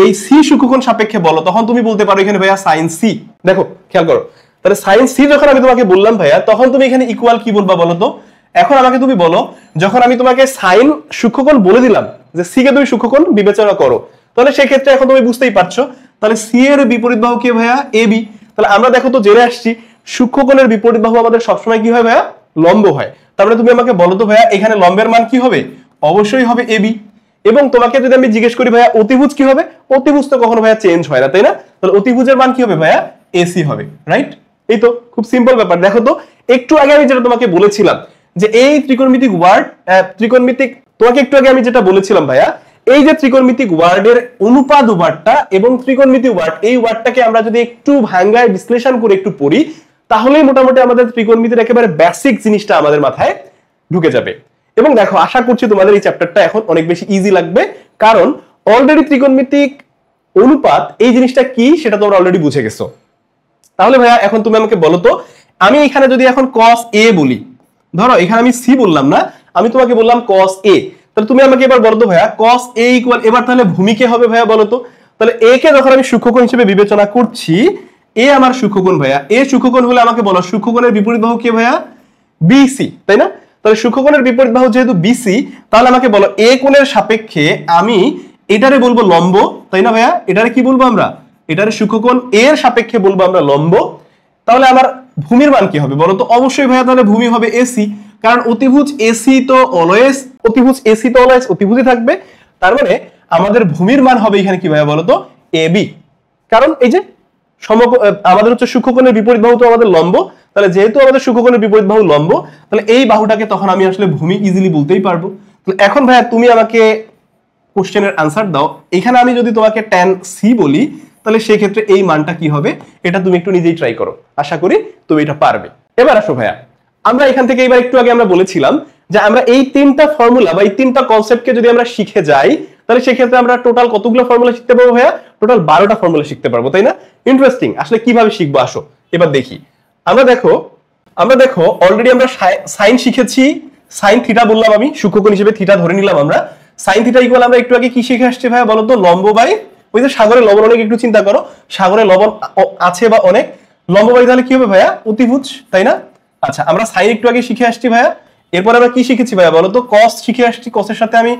এই সি সূক্ষ্মকোণ সাপেক্ষে বলো, তখন তুমি বলতে পারো এখানে ভাইয়া সাইন সি। দেখো খেয়াল করো, তাহলে সাইন সি যখন আমি তোমাকে বললাম ভাইয়া, তখন তুমি এখানে ইকুয়াল কি বলবা বলো তো? এখন আমাকে তুমি বলো, যখন আমি তোমাকে সাইন সূক্ষ্মকোণ বলে দিলাম যে সি কে তুমি সূক্ষ্মকোণ বিবেচনা করো, তাহলে সেক্ষেত্রে এখন তুমি বুঝতেই পারছো, তাহলে সি এর বিপরীত বাহু কি ভাইয়া, এ বি। তাহলে আমরা দেখো তো জেনে আসছি সূক্ষ্মকোণের বিপরীত বাহু আমাদের সবসময় কি হয় ভাইয়া, লম্ব হয়। তারপরে তুমি আমাকে বলো তো ভাইয়া এখানে লম্বের মান কি হবে, অবশ্যই হবে এবি। এবং তোমাকে যদি আমি জিজ্ঞেস করি ভাইয়া অতিভুজ কি হবে, অতিভুজ তো কখনো ভাইয়া চেঞ্জ হয় না, তাই না? তাহলে অতিভুজের মান কি হবে ভাইয়া, এসি হবে, রাইট? এই তো খুব সিম্পল ব্যাপার। দেখো তো একটু আগে আমি যেটা তোমাকে বলেছিলাম যে এই ত্রিকোণমিতিক তোমাকে একটু আগে আমি যেটা বলেছিলাম ভাইয়া, এই যে ত্রিকোণমিতিক ওয়ার্ডের অনুপাত ওয়ার্ডটা এবং ত্রিকোণমিতিক ওয়ার্ড, এই ওয়ার্ডটাকে আমরা যদি একটু ভাঙায় বিশ্লেষণ করে একটু পড়ি, তাহলেই মোটামুটি আমাদের ত্রিকোণমিতির একেবারে বেসিক জিনিসটা আমাদের মাথায় ঢুকে যাবে। এবং দেখো আশা করছি তোমাদের এই চ্যাপ্টারটা এখন অনেক বেশি ইজি লাগবে, কারণ অলরেডি ত্রিকোণমিতিক অনুপাত এই জিনিসটা কি সেটা তোমরা অলরেডি বুঝে গেছো। তাহলে ভাইয়া এখন তুমি আমাকে বলো তো, আমি এখানে যদি এখন cos a বলি, ধরো এখানে আমি সি বললাম না, আমি তোমাকে বললাম cos a, তাহলে তুমি আমাকে এবার বলো তো ভাইয়া cos a ইকুয়াল, এবার তাহলে ভূমি কে হবে ভাইয়া বলো তো? তাহলে a কে যখন আমি সূক্ষ্মকোণ হিসেবে বিবেচনা করছি, a আমার সূক্ষ্মকোণ ভাইয়া, a সূক্ষ্মকোণ হলে আমাকে বলো সূক্ষ্মকোণের বিপরীত বাহু কে ভাইয়া, BC, তাই না? তাহলে সূক্ষ্মকোণের বিপরীত বাহু যেহেতু BC, তাহলে আমাকে বলো a কোণের সাপেক্ষে আমি এটারে বলবো লম্ব, তাই না ভাইয়া? এটারে কি বলবো আমরা, এটারে সূক্ষ্মকোণ a এর সাপেক্ষে বলবো আমরা লম্ব। তাহলে আমার ভূমির মান কি হবে বলো তো? অবশ্যই ভাইয়া তাহলে ভূমি হবে AC, কারণ অতিভুজ AC তো অলওয়েজ অতিভুজই থাকবে। তার মানে আমাদের ভূমির মান হবে এখানে কি ভাইয়া বলো তো, AB, কারণ এই যে আমাদের হচ্ছে সূক্ষ্মকোণের বিপরীত বাহু তো আমাদের লম্ব, তাহলে যেহেতু আমাদের সূক্ষ্মকোণের বিপরীত বাহু লম্ব, তাহলে এই বাহুটাকে তখন আমি আসলে ভূমি ইজিলি বলতেই পারবো। তাহলে এখন ভাইয়া তুমি আমাকে কোশ্চেনের আনসার দাও, এখানে আমি যদি তোমাকে tan c বলি, তাহলে সেই ক্ষেত্রে এই মানটা কি হবে, এটা তুমি একটু নিজেই ট্রাই করো, আশা করি তুমি এটা পারবে। এবার আসো ভাইয়া, আমরা এখান থেকে এবার একটু আগে আমরা বলেছিলাম যে আমরা এই তিনটা ফর্মুলা বা এই তিনটা কনসেপ্টকে যদি আমরা শিখে যাই তাহলে সেক্ষেত্রে আমরা টোটাল কতগুলো ফর্মুলা শিখতে পারবো ভাইয়া? টোটাল 12টা ফর্মুলা শিখতে পারবো, তাই না? ইন্টারেস্টিং। আসলে কিভাবে শিখবো আসো এবার দেখি। আমরা দেখো অলরেডি আমরা সাইন শিখেছি, সাইন থিটা বললাম, আমি সূক্ষ্মকোণ হিসেবে থিটা ধরে নিলাম আমরা। সাইন থিটা ইকুয়াল আমরা একটু আগে কি শিখে আসছি ভাইয়া বলতো? লম্ব বাই ওই যে সাগরে লবণ অনেক, একটু চিন্তা করো সাগরে লবণ আছে বা অনেক, লম্ব বাই তাহলে কি হবে ভাইয়া? অতিভুজ, তাই না? আচ্ছা আমরা সাইন একটু আগে শিখে আসছি ভাইয়া। এরপর আমরা কি শিখেছি ভাইয়া বলতো? কস শিখে আসছি, কসের সাথে আমি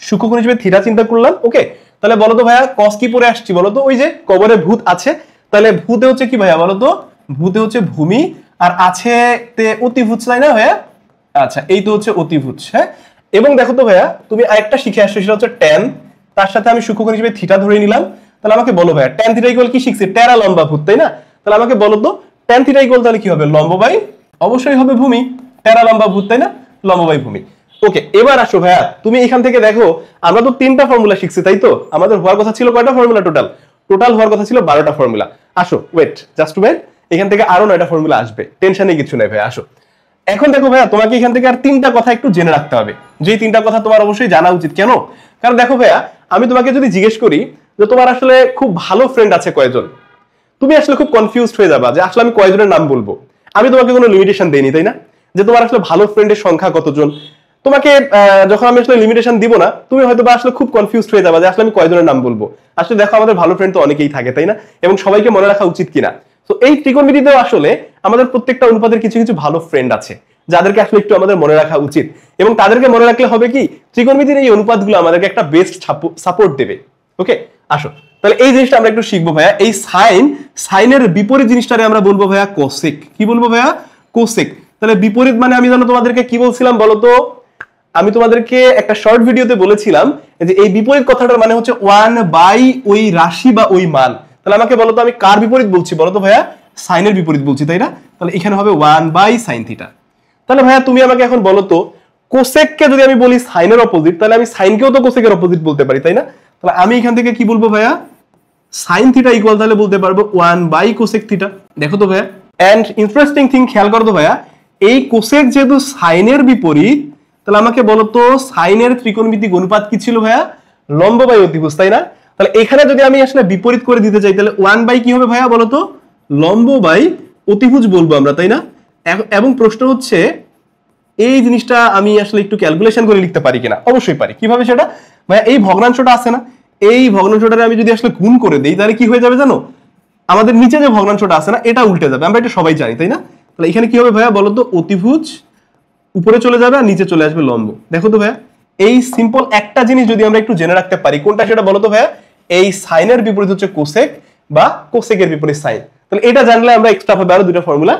সূক্ষ্মকোণ হিসেবে থিটা চিন্তা করলাম। ওকে, তাহলে বলতো ভাইয়া কস কি পরে আসছি বলতো? ওই যে কবরে ভূত আছে, তাহলে ভূতে হচ্ছে কি ভাইয়া বলতো? ভূতে হচ্ছে ভূমি, আর আছে তে অতিভুজ, তাই না ভাইয়া? আচ্ছা এই তো হচ্ছে অতিভুজ। হ্যাঁ, এবং দেখো তো ভাইয়া তুমি আরেকটা শিখে আসছো, সেটা হচ্ছে ট্যান, তার সাথে আমি সূক্ষ্মকোণ হিসেবে থিটা ধরে নিলাম। তাহলে আমাকে বলো ভাইয়া ট্যান থিটা ইকুয়াল কি শিখছি? টেরা লম্বা ভূত, তাই না? তাহলে আমাকে বলো তো ট্যান থিটা ইকুয়াল তাহলে কি হবে? লম্ব বাই অবশ্যই হবে ভূমি, টেরা লম্বা ভূত, তাই না? লম্ব বাই ভূমি। ওকে, এবার আসো ভাইয়া তুমি এখান থেকে দেখো আমরা তো 3টা ফর্মুলা শিখছি, তাই তো? আমাদের হওয়ার কথা ছিল কয়টা ফর্মুলা? টোটাল হওয়ার কথা ছিল 12টা ফর্মুলা। আসো ওয়েট, জাস্ট ওয়েট, এখান থেকে আরো 9টা ফর্মুলা আসবে, টেনশনে কিছু নাই ভাইয়া। আসো এখন দেখো ভাইয়া তোমাকে এখান থেকে আর 3টা কথা একটু জেনে রাখতে হবে, যেই 3টা কথা তোমার অবশ্যই জানা উচিত। কেন? কারণ দেখো ভাইয়া আমি তোমাকে যদি জিজ্ঞেস করি যে তোমার আসলে খুব ভালো ফ্রেন্ড আছে কয়জন, তুমি আসলে খুব কনফিউজড হয়ে যাবা যে আসলে আমি কয়জনের নাম বলবো। আমি তোমাকে কোনো লিমিটেশন দেইনি, তাই না? যে তোমার আসলে ভালো ফ্রেন্ডের সংখ্যা কতজন, তোমাকে যখন আমি আসলে লিমিটেশন দিব না, তুমি হয়তো বা আসলে খুব কনফিউজড হয়ে যাবা যে আসলে আমি কয়জনের নাম বলবো। আসলে দেখো আমাদের ভালো ফ্রেন্ড তো অনেকেই থাকে, তাই না? এবং সবাইকে মনে রাখা উচিত কিনা। তো এই ত্রিকোণমিতিতেও আসলে আমাদের প্রত্যেকটা অনুপাতের কিছু কিছু ভালো ফ্রেন্ড আছে যাদেরকে আসলে একটু আমাদের মনে রাখা উচিত, এবং তাদেরকে মনে রাখলে হবে কি ত্রিকোণমিতির এই অনুপাতগুলো আমাদেরকে একটা বেস্ট সাপোর্ট দেবে। ওকে, আসো তাহলে এই জিনিসটা আমরা একটু শিখবো ভাইয়া। এই সাইনের বিপরীত জিনিসটারে আমরা বলবো ভাইয়া কোসেক। কি বলবো ভাইয়া? কোসেক। তাহলে বিপরীত মানে আমি জানো তোমাদেরকে কি বলছিলাম বলতো? আমি তোমাদেরকে একটা শর্ট ভিডিওতে বলেছিলাম যে এই বিপরীত কথাটার মানে হচ্ছে 1/, ওই রাশি বা ওই মান। তাহলে আমাকে বলতো আমি কার বিপরীত বলছি বলতো ভাইয়া? সাইনের বিপরীত বলছি, তাই না? তাহলে এখানে হবে 1/sin থিটা। তাহলে ভাইয়া তুমি আমাকে এখন বলো তো কোসেককে যদি আমি বলি সাইনের অপোজিট, তাহলে আমি সাইনকেও তো কোসেকের অপোজিট বলতে পারি, তাই না? তাহলে আমি এখান থেকে কি বলবো ভাইয়া? সাইন থিটা ইকুয়াল তাহলে বলতে পারবো 1/কোসেক থিটা। দেখো তো ভাইয়া, এন্ড ইন্টারেস্টিং থিং খেয়াল করো তো ভাইয়া, এই কোসেক যেহেতু সাইনের বিপরীত, তাহলে আমাকে বলো তো সাইনের ত্রিকোণমিতিক অনুপাত কি ছিল ভাইয়া? লম্ব বাই অতিভুজ, তাই না? তাহলে এখানে যদি আমি আসলে বিপরীত করে দিতে চাই তাহলে 1/, কি হবে ভাইয়া বলো তো? লম্ব বাই অতিভুজ বলবো আমরা, তাই না? এবং প্রশ্ন হচ্ছে এই জিনিসটা আমি আসলে একটু ক্যালকুলেশন করে লিখতে পারি কিনা? অবশ্যই পারি। কিভাবে সেটা ভাইয়া? এই ভগ্নাংশটা আছে না, এই ভগ্নাংশটারে আমি যদি আসলে গুণ করে দেই তাহলে কি হয়ে যাবে জানো? আমাদের নিচে যে ভগ্নাংশটা আছে না এটা উল্টে যাবে, আমরা এটা সবাই জানি, তাই না? তাহলে এখানে কি হবে ভাইয়া বলো তো? অতিভুজ উপরে চলে যাবে আর নিচে চলে আসবে লম্ব। দেখো তো ভাইয়া, এই সিম্পল একটা জিনিস যদি আমরা একটু জেনে রাখতে পারি, কোনটা সেটা বলো তো ভাইয়া? এই সাইনের বিপরীত হচ্ছে কোসেক বা কোসেকের বিপরীত সাইন। তাহলে এটা জানলে আমরা এক্সট্রা ভাবে আরো 2টা ফর্মুলা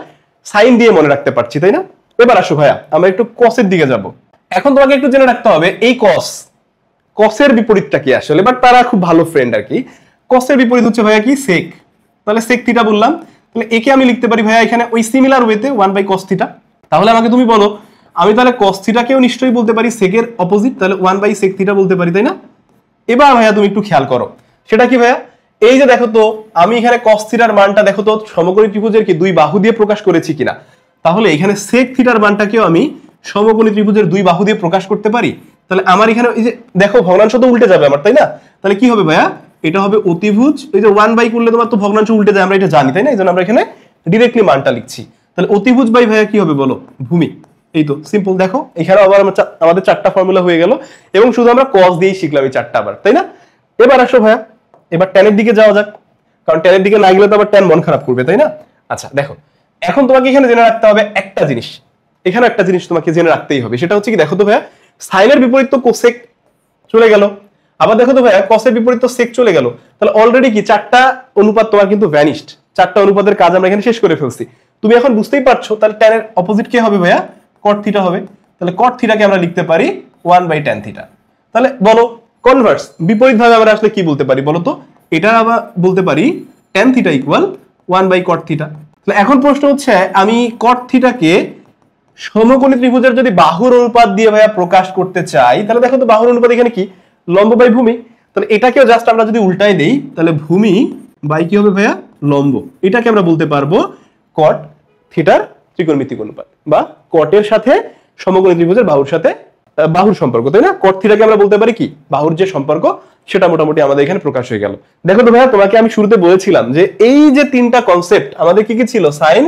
সাইন দিয়ে মনে রাখতে পারছি, তাই না? এবার আসো ভাইয়া আমরা একটু কসের দিকে যাব। এখন তোমাকে একটু জেনে রাখতে হবে এই কসের বিপরীতটা কি আসলে, বাট তারা খুব ভালো ফ্রেন্ড আর কি। কসের বিপরীত হচ্ছে ভাইয়া কি? সেক। তাহলে সেক থিটা বললাম, তাহলে একে আমি লিখতে পারি ভাইয়া এখানে ওই সিমিলার ওয়েতে 1/cos থিটা। তাহলে আমাকে তুমি বলো আমি তাহলে cos থিটাকেও নিশ্চয়ই বলতে পারি সেকের অপোজিট, তাহলে 1/sec থিটা বলতে পারি, তাই না? এবার ভাইয়া তুমি একটু খেয়াল করো, সেটা কি ভাইয়া? এই যে দেখো তো আমি এখানে cos থিটার মানটা দেখো তো সমকোণী ত্রিভুজের কি 2 বাহু দিয়ে প্রকাশ করেছি কিনা? তাহলে এখানে sec থিটার মানটাকেও আমি সমকোণী ত্রিভুজের 2 বাহু দিয়ে প্রকাশ করতে পারি। তাহলে আমার এখানে এই যে দেখো ভগ্নাংশ তো উল্টে যাবে আমার, তাই না? তাহলে কি হবে ভাইয়া? এটা হবে অতিভুজ, এই যে 1/, করলে তোমার তো ভগ্নাংশ উল্টে যায়, আমরা এটা জানি, তাই না? এইজন্য আমরা এখানে ডাইরেক্টলি মানটা লিখছি। তাহলে অতিভুজ বাই ভাইয়া কি হবে বলো? ভূমি। এই তো সিম্পল। দেখো এখানে আবার আমাদের 4টা ফর্মুলা হয়ে গেল, এবং শুধু আমরা cos দিয়েই শিখলাম এই 4টা আবার, তাই না? এবার আসো ভাইয়া এবার ট্যানের দিকে যাওয়া যাক, কারণ ট্যানের দিকে না গেলে তো আবার ট্যান মন খারাপ করবে, তাই না? আচ্ছা দেখো এখন তোমাকে এখানে জেনে রাখতে হবে একটা জিনিস, এখানে একটা জিনিস তোমাকে জেনে রাখতেই হবে, সেটা হচ্ছে কি দেখো তো ভাইয়া সাইনের বিপরীত তো কোসেক চলে গেল, আবার দেখো তো ভাইয়া কসের বিপরীত তো সেক চলে গেল। তাহলে অলরেডি কি 4টা অনুপাত তোমার কিন্তু ভ্যানিশড, 4টা অনুপাতের কাজ আমরা এখানে শেষ করে ফেলছি। তুমি এখন বুঝতেই পারছো তাহলে ট্যানের অপোজিট কে হবে ভাইয়া? cot থিটা হবে। তাহলে cot থিটাকে আমরা লিখতে পারি 1/tan থিটা। তাহলে বলো কনভার্স বিপরীত ভাবে আমরা আসলে কি বলতে পারি বলো তো? এটা আমরা বলতে পারি tan theta equal 1/cot theta. তাহলে এখন প্রশ্ন হচ্ছে আমি cot থিটাকে সমকোণী ত্রিভুজের যদি বাহুর অনুপাত দিয়ে ভাইয়া প্রকাশ করতে চাই, তাহলে দেখো তো বাহুর অনুপাত এখানে কি? লম্ব বাই ভূমি। তাহলে এটাকেও জাস্ট আমরা যদি উল্টাই দেই তাহলে ভূমি বাই কি হবে ভাইয়া? লম্ব। এটাকে আমরা বলতে পারবো cot থিটার ত্রিকোণমিতিক অনুপাত, বা cot এর সাথে সমকোণী ত্রিভুজের বাহুর সাথে বাহুর সম্পর্ক, তাই না? কট থিটাকে আমরা বলতে পারি কি বাহুর যে সম্পর্ক, সেটা মোটামুটি আমাদের এখানে প্রকাশ হয়ে গেল। দেখো তো ভাইয়া, তোমাকে আমি শুরুতে বলেছিলাম যে এই যে তিনটা কনসেপ্ট আমাদের কি কি ছিল, সাইন,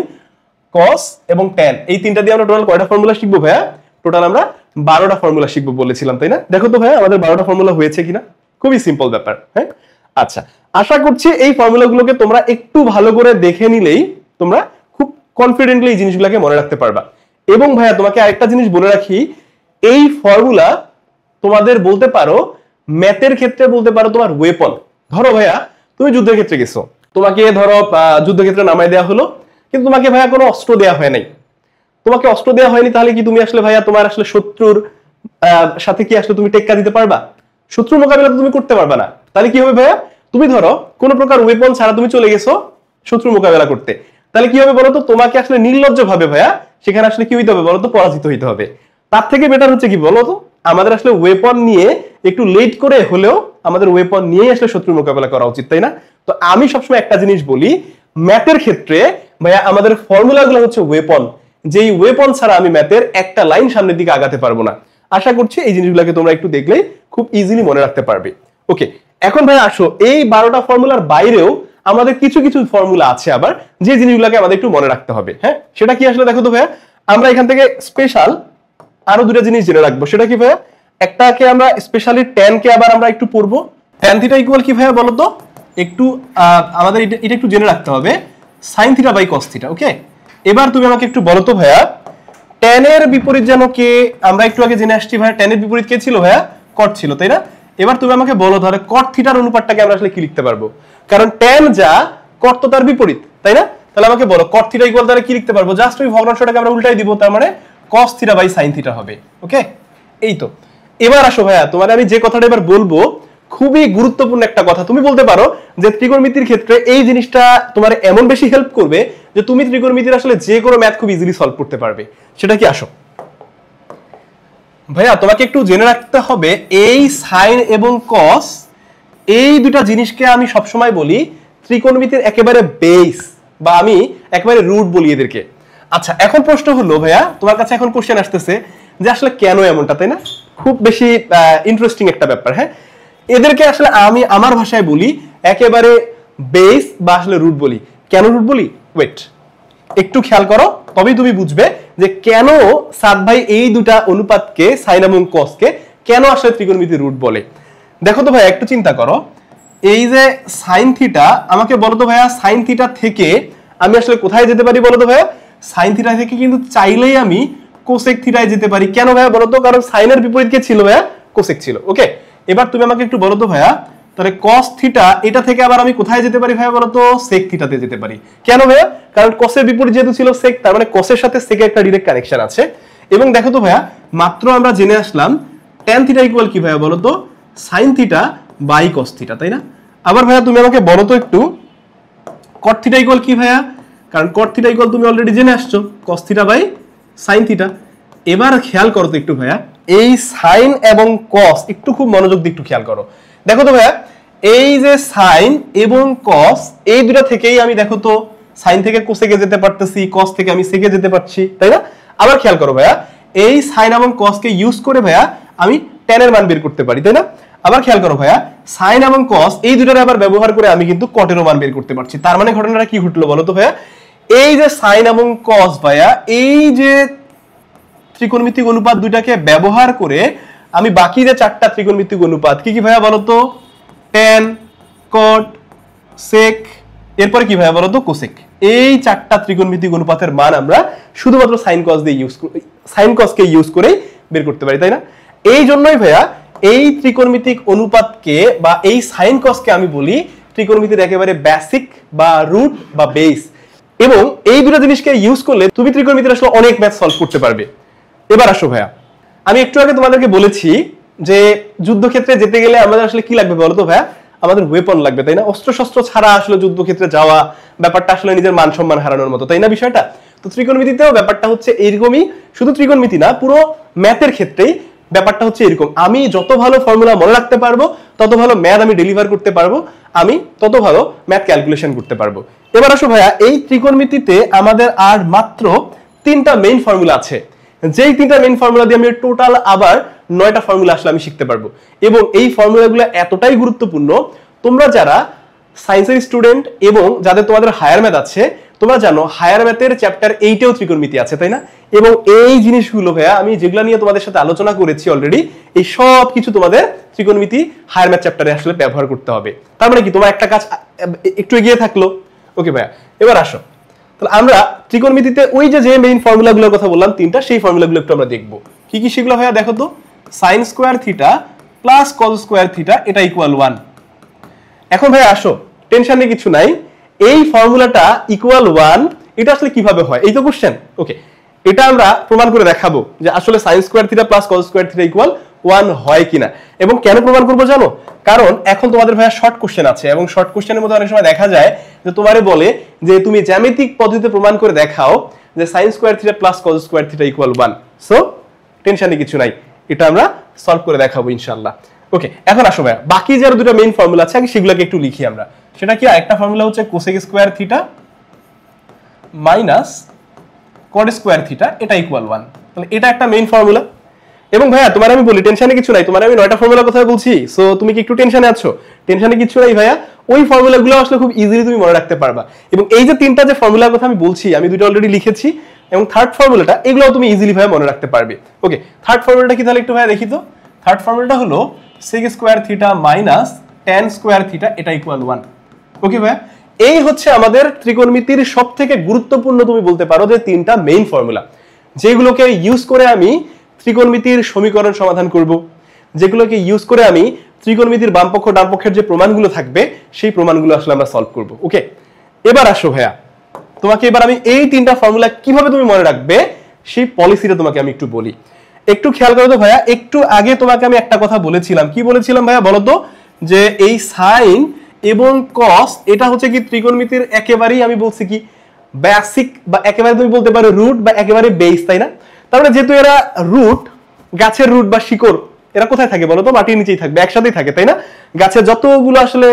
কস এবং ট্যান, এই তিনটা দিয়ে আমরা টোটাল কয়টা ফর্মুলা শিখবো ভাইয়া? টোটাল আমরা 12টা ফর্মুলা শিখবো বলেছিলাম, তাই না? দেখো তো ভাইয়া আমাদের 12টা ফর্মুলা হয়েছে কিনা, খুবই সিম্পল ব্যাপার। হ্যাঁ, আচ্ছা, আশা করছি এই ফর্মুলাগুলোকে তোমরা একটু ভালো করে দেখে নিলেই তোমরা খুব কনফিডেন্টলি এই জিনিসগুলোকে মনে রাখতে পারবা। এবং ভাইয়া তোমাকে আরেকটা জিনিস বলে রাখি, এই ফর্মুলা তোমাদের বলতে পারো ম্যাথের ক্ষেত্রে বলতে পারো তোমার ওয়েপন। ধরো ভাইয়া তুমি যুদ্ধের ক্ষেত্রে গেছো, তোমাকে ধরো যুদ্ধক্ষেত্রে নামাই দেওয়া হলো, কিন্তু তোমাকে ভাইয়া কোনো অস্ত্র দেওয়া হয় নাই, তোমাকে অস্ত্র দেওয়া হয়নি, তাহলে কি তুমি আসলে ভাইয়া তোমার আসলে শত্রুর সাথে কি আসলে তুমি টেক্কা দিতে পারবা? শত্রুর মোকাবিলা তুমি করতে পারবা না। তাহলে কি হবে ভাইয়া, তুমি ধরো কোন প্রকার ওয়েপন ছাড়া তুমি চলে গেছো শত্রুর মোকাবিলা করতে, তাহলে কি হবে বলতো, তোমাকে আসলে নির্লজ্জ ভাবে ভাইয়া সেখানে আসলে কি হইতে হবে বলতো, পরাজিত হইতে হবে। তার থেকে বেটার হচ্ছে কি বলতো, আমাদের আসলে ওয়েপন নিয়ে একটু লেট করে হলেও আমাদের ওয়েপন নিয়ে আসলে শত্রুর মোকাবিলা করা উচিত, তাই না? তো আমি সবসময় একটা জিনিস বলি, ম্যাথের ক্ষেত্রে ভাইয়া আমাদের ফর্মুলাগুলো হচ্ছে ওয়েপন, যেই ওয়েপন ছাড়া আমি ম্যাথের একটা লাইন সামনের দিকে আগাতে পারবো না। আশা করছি এই জিনিসগুলোকে তোমরা একটু দেখলেই খুব ইজিলি মনে রাখতে পারবে। ওকে, এখন ভাই আসো, এই 12টা ফর্মুলার বাইরেও আমাদের কিছু কিছু ফর্মুলা আছে আবার, যে জিনিসগুলোকে আমাদের একটু মনে রাখতে হবে। হ্যাঁ, সেটা কি আসলে দেখো তো ভাইয়া, আমরা এখান থেকে স্পেশাল আরো দুটো জিনিস জেনে রাখবো। সেটা কি ভাইয়া, একটাকে আমরা স্পেশালি ট্যান কে আবার আমরা একটু পড়বো। ট্যান থিটা ইকুয়াল কি ভাইয়া বলো তো, একটু আমাদের এটা একটু জেনে রাখতে হবে, sine theta by cos theta. Okay, এবার তুমি আমাকে একটু বলো তো ভাইয়া, ট্যানের বিপরীত যেন কে, আমরা একটু আগে জেনে আসছি ভাইয়া ট্যানের বিপরীত কে ছিল ভাইয়া, কট ছিল, তাই না? এবার তুমি আমাকে বলো তাহলে কট থিটার অনুপাতটাকে আমরা আসলে কি লিখতে পারবো, কারণ ট্যান যা কট তো তার বিপরীত, তাই না? তাহলে আমাকে বলো কট থিটা ইকুয়াল তাহলে কি লিখতে পারবো, জাস্ট ওই ভগ্নাংশটাকে আমরা উল্টাই দিব, তার মানে cos theta by sine theta হবে। ওকে, এই তো। এবার আসো ভাইয়া, তোমার আমি যে কথাটা এবার বলবো খুবই গুরুত্বপূর্ণ একটা কথা। তুমি বলতে পারো যে ত্রিকোণমিতির ক্ষেত্রে এই জিনিসটা তোমার এমন বেশি হেল্প করবে যে তুমি ত্রিকোণমিতির আসলে যে কোনো ম্যাথ খুব ইজিলি সলভ করতে পারবে। সেটা কি, আসো ভাইয়া তোমাকে একটু জেনে রাখতে হবে, এই সাইন এবং কস এই দুটা জিনিসকে আমি সবসময় বলি ত্রিকোণমিতির একেবারে বেস, বা আমি একেবারে রুট বলি এদেরকে। আচ্ছা, এখন প্রশ্ন হলো ভাইয়া, তোমার কাছে এখন কোশ্চেন আসতেছে যে আসলে কেন এমনটা, তাই না? খুব বেশি ইন্টারেস্টিং একটা ব্যাপার। হ্যাঁ, এদেরকে আসলে আমি আমার ভাষায় বলি একেবারে বেস বা আসলে রুট বলি। কেন রুট বলি, ওয়েট একটু খেয়াল করো, তবেই তুমি বুঝবে যে কেন সাদ ভাই এই দুটা অনুপাতকে সাইন এবং কসকে কেন আসলে ত্রিকোণমিতির রুট বলে। দেখো তো ভাই, একটু চিন্তা করো, এই যে সাইন থিটা, আমাকে বলো তো ভাইয়া সাইন থিটা থেকে আমি আসলে কোথায় যেতে পারি বলো তো ভাইয়া, সাইন থিটা থেকে কিন্তু চাইলেই আমি কোসেক থিটায় যেতে পারি। কেন ভাইয়া বলো তো, কারণ সাইনের বিপরীত কে ছিল ভাইয়া, কোসেক ছিল। ওকে, এবার তুমি আমাকে একটু বলো তো ভাইয়া, তাহলে কস থিটা এটা থেকে আবার আমি কোথায় যেতে পারি ভাইয়া বলো তো, সেক থিটাতে যেতে পারি। কেন ভাইয়া, কারণ কসের বিপরীত যেহেতু ছিল সেক, তার মানে কসের সাথে সেকের একটা ডাইরেক্ট কানেকশন আছে। এবং দেখো তো ভাইয়া, মাত্র আমরা জেনে আসলাম ট্যান থিটা ইকুয়াল কি ভাইয়া বলো তো, sine theta by cos theta, তাই না? আবার ভাইয়া তুমি আমাকে বলো তো একটু কট থিটা ইকুয়াল কি ভাইয়া, কারণ কট থিটা ইকুয়াল তুমি অলরেডি জেনে আসছো cos theta by sine theta. এবার খেয়াল করো তো একটু ভাইয়া, এই সাইন এবং কস একটু খুব মনোযোগ দিয়ে একটু খেয়াল করো। দেখো তো ভাইয়া, এই যে সাইন এবং কস এই দুটা থেকেই আমি দেখো তো সাইন থেকে কোসেকে যেতে পারতেছি, কস থেকে আমি সেকে যেতে পারছি, তাই না? আবার খেয়াল করো ভাইয়া, এই সাইন এবং কসকে ইউজ করে ভাইয়া আমি ট্যানের মান বের করতে পারি, তাই না? আবার খেয়াল করো ভাইয়া, সাইন এবং কস এই দুটার আবার ব্যবহার করে আমি কিন্তু কটেরও মান বের করতে পারছি। তার মানে ঘটনাটা কি ঘটলো বলো তো ভাইয়া, এই যে সাইন এবং কস ভাইয়া এই যে ত্রিকোণমিতিক অনুপাত দুইটাকে ব্যবহার করে আমি বাকি যে চারটা ত্রিকোণমিতিক অনুপাত কি কি ভাইয়া বলতো, ট্যান, কট, সেক, এরপরে কি ভাইয়া বলতো, কোসেক, এই চারটা ত্রিকোণমিতিক অনুপাতের মান আমরা শুধুমাত্র সাইন কস দিয়ে সাইন কসকে ইউজ করে বের করতে পারি, তাই না? এই জন্যই ভাইয়া এই ত্রিকোণমিতিক অনুপাতকে বা এই সাইন কসকে আমি বলি ত্রিকোণমিতির একেবারে বেসিক বা রুট বা বেস। এবং এই দুটো জিনিসকে ইউজ করলে তুমি ত্রিকোণমিতির আসলে অনেক ম্যাথ সলভ করতে পারবে। এবার আসো ভাইয়া, আমি একটু আগে তোমাদেরকে বলেছি যে যুদ্ধক্ষেত্রে যেতে গেলে আমাদের আসলে কি লাগবে বলতো ভাইয়া, আমাদের ওয়েপন লাগবে, তাই না? অস্ত্র শস্ত্র ছাড়া আসলে যুদ্ধক্ষেত্রে যাওয়া ব্যাপারটা আসলে নিজের মান সম্মান হারানোর মতো, তাই না বিষয়টা? তো ত্রিকোণমিতিতেও ব্যাপারটা হচ্ছে এরকমই, শুধু ত্রিকোণমিতি না, পুরো ম্যাথের ক্ষেত্রেই ব্যাপারটা হচ্ছে এরকম। আমি যত ভালো ফর্মুলা মনে রাখতে পারবো, তত ভালো ম্যাথ আমি ডেলিভার করতে পারবো, আমি তত ভালো ম্যাথ ক্যালকুলেশন করতে পারবো। এবার আসো ভাইয়া, এই ত্রিকোণমিতিতে আমাদের আর মাত্র তিনটা মেইন ফর্মুলা আছে, যেই তিনটা মেইন ফর্মুলা দিয়ে আমি টোটাল আবার 9টা ফর্মুলা আসলে আমি শিখতে পারবো। এবং এই ফর্মুলাগুলো এতটাই গুরুত্বপূর্ণ, তোমরা যারা সায়েন্সের স্টুডেন্ট এবং যাদের তোমাদের হায়ার ম্যাথ আছে, তোমরা জানো হায়ার ম্যাথের চ্যাপ্টার 8এও ত্রিকোণমিতি আছে, তাই না? এবং এই জিনিসগুলো ভাইয়া আমি যেগুলো নিয়ে তোমাদের সাথে আলোচনা করেছি অলরেডি, এই সব কিছু তোমাদের ত্রিকোণমিতি হায়ার ম্যাথ চ্যাপ্টারে আসলে ব্যবহার করতে হবে। তার মানে কি তোমার একটা কাজ একটু এগিয়ে থাকলো। ওকে ভাইয়া, এবার আসো তাহলে আমরা ত্রিকোণমিতিতে ওই যে মেইন ফর্মুলাগুলোর কথা বললাম তিনটা, সেই ফর্মুলাগুলো একটু আমরা দেখবো। কি কি সেগুলো ভাইয়া দেখো তো। Sine square theta plus cos square theta এটা ইকুয়াল 1। এখন ভাই আসো, টেনশন নেই, কিছু নাই, এই ফর্মুলাটা ইকুয়াল 1 এটা আসলে কিভাবে হয়, এই তো কোশ্চেন। ওকে, এটা আমরা প্রমাণ করে দেখাবো যে আসলে sine square theta plus cos square theta equal 1 হয় কিনা। এবং কেন প্রমাণ করবো জানো? কারণ এখন তোমাদের ভাইয়া শর্ট কোশ্চেন আছে, এবং শর্ট কোশ্চেনের মধ্যে অনেক সময় দেখা যায় যে তোমারে বলে যে তুমি জ্যামিতিক পদ্ধতিতে প্রমাণ করে দেখাও যে sine square theta plus cos square theta equal 1। So টেনশনে কিছু নাই, এটা আমরা সলভ করে দেখাবো ইনশাআল্লাহ। ওকে, এখন আসো ভাইয়া বাকি যে আরো দুটো মেইন ফর্মুলা আছে আগে সেগুলোকে একটু লিখি আমরা। সেটা কি, একটা ফর্মুলা হচ্ছে cosec square theta minus cot square theta এটা ইকুয়াল 1। তাহলে এটা একটা মেইন ফর্মুলা। এবং ভাইয়া তোমার আমি বলি টেনশনে কিছু নাই, তোমার আমি 9টা ফর্মুলার কথা বলছি, সো তুমি কি একটু টেনশনে আছো? টেনশনে কিছু নাই ভাইয়া, ওই ফর্মুলাগুলো আসলে খুব ইজিলি তুমি মনে রাখতে পারবা। এবং এই যে তিনটা যে ফর্মুলার কথা আমি বলছি, আমি দুটো অলরেডি লিখেছি, এবং থার্ড ফর্মুলাটা এগুলো তুমি ইজিলি ভাইয়া মনে রাখতে পারবে। ওকে, থার্ড ফর্মুলাটা কি তাহলে একটু ভাইয়া দেখি তো। থার্ড ফর্মুলাটা হলো sec square theta minus tan square theta এটা ইকুয়াল 1। ওকে ভাইয়া, এই হচ্ছে আমাদের ত্রিকোণমিতির সব থেকে গুরুত্বপূর্ণ তুমি বলতে পারো যে তিনটা মেইন ফর্মুলা, যেগুলোকে ইউজ করে আমি ত্রিকোণমিতির সমীকরণ সমাধান করব, যেগুলোকে ইউজ করে আমি ত্রিকোণমিতির বাম পক্ষ ডান পক্ষের যে প্রমাণগুলো থাকবে সেই প্রমাণগুলো আসলে আমরা সলভ করব। ওকে, এবার আসো ভাইয়া, তোমাকে এবার আমি এই তিনটা ফর্মুলা কিভাবে তুমি মনে রাখবে সেই পলিসিটা তোমাকে আমি একটু বলি। একটু খেয়াল করো তো ভাইয়া, একটু আগে তোমাকে আমি একটা কথা বলেছিলাম, কি বলেছিলাম ভাইয়া বলো তো, যে এই সাইন এবং কস এটা হচ্ছে কি ত্রিকোণমিতির একেবারেই আমি বলছি কি বেসিক, বা একেবারে তুমি বলতে পারো রুট, বা একেবারে বেস, তাই না? তার মানে যেহেতু এরা রুট, গাছের রুট বা শিকড়, এরা কোথায় থাকে বলো তো? মাটির নিচেই থাকবে, একসাথেই থাকে, তাই না? গাছের যতগুলো আসলে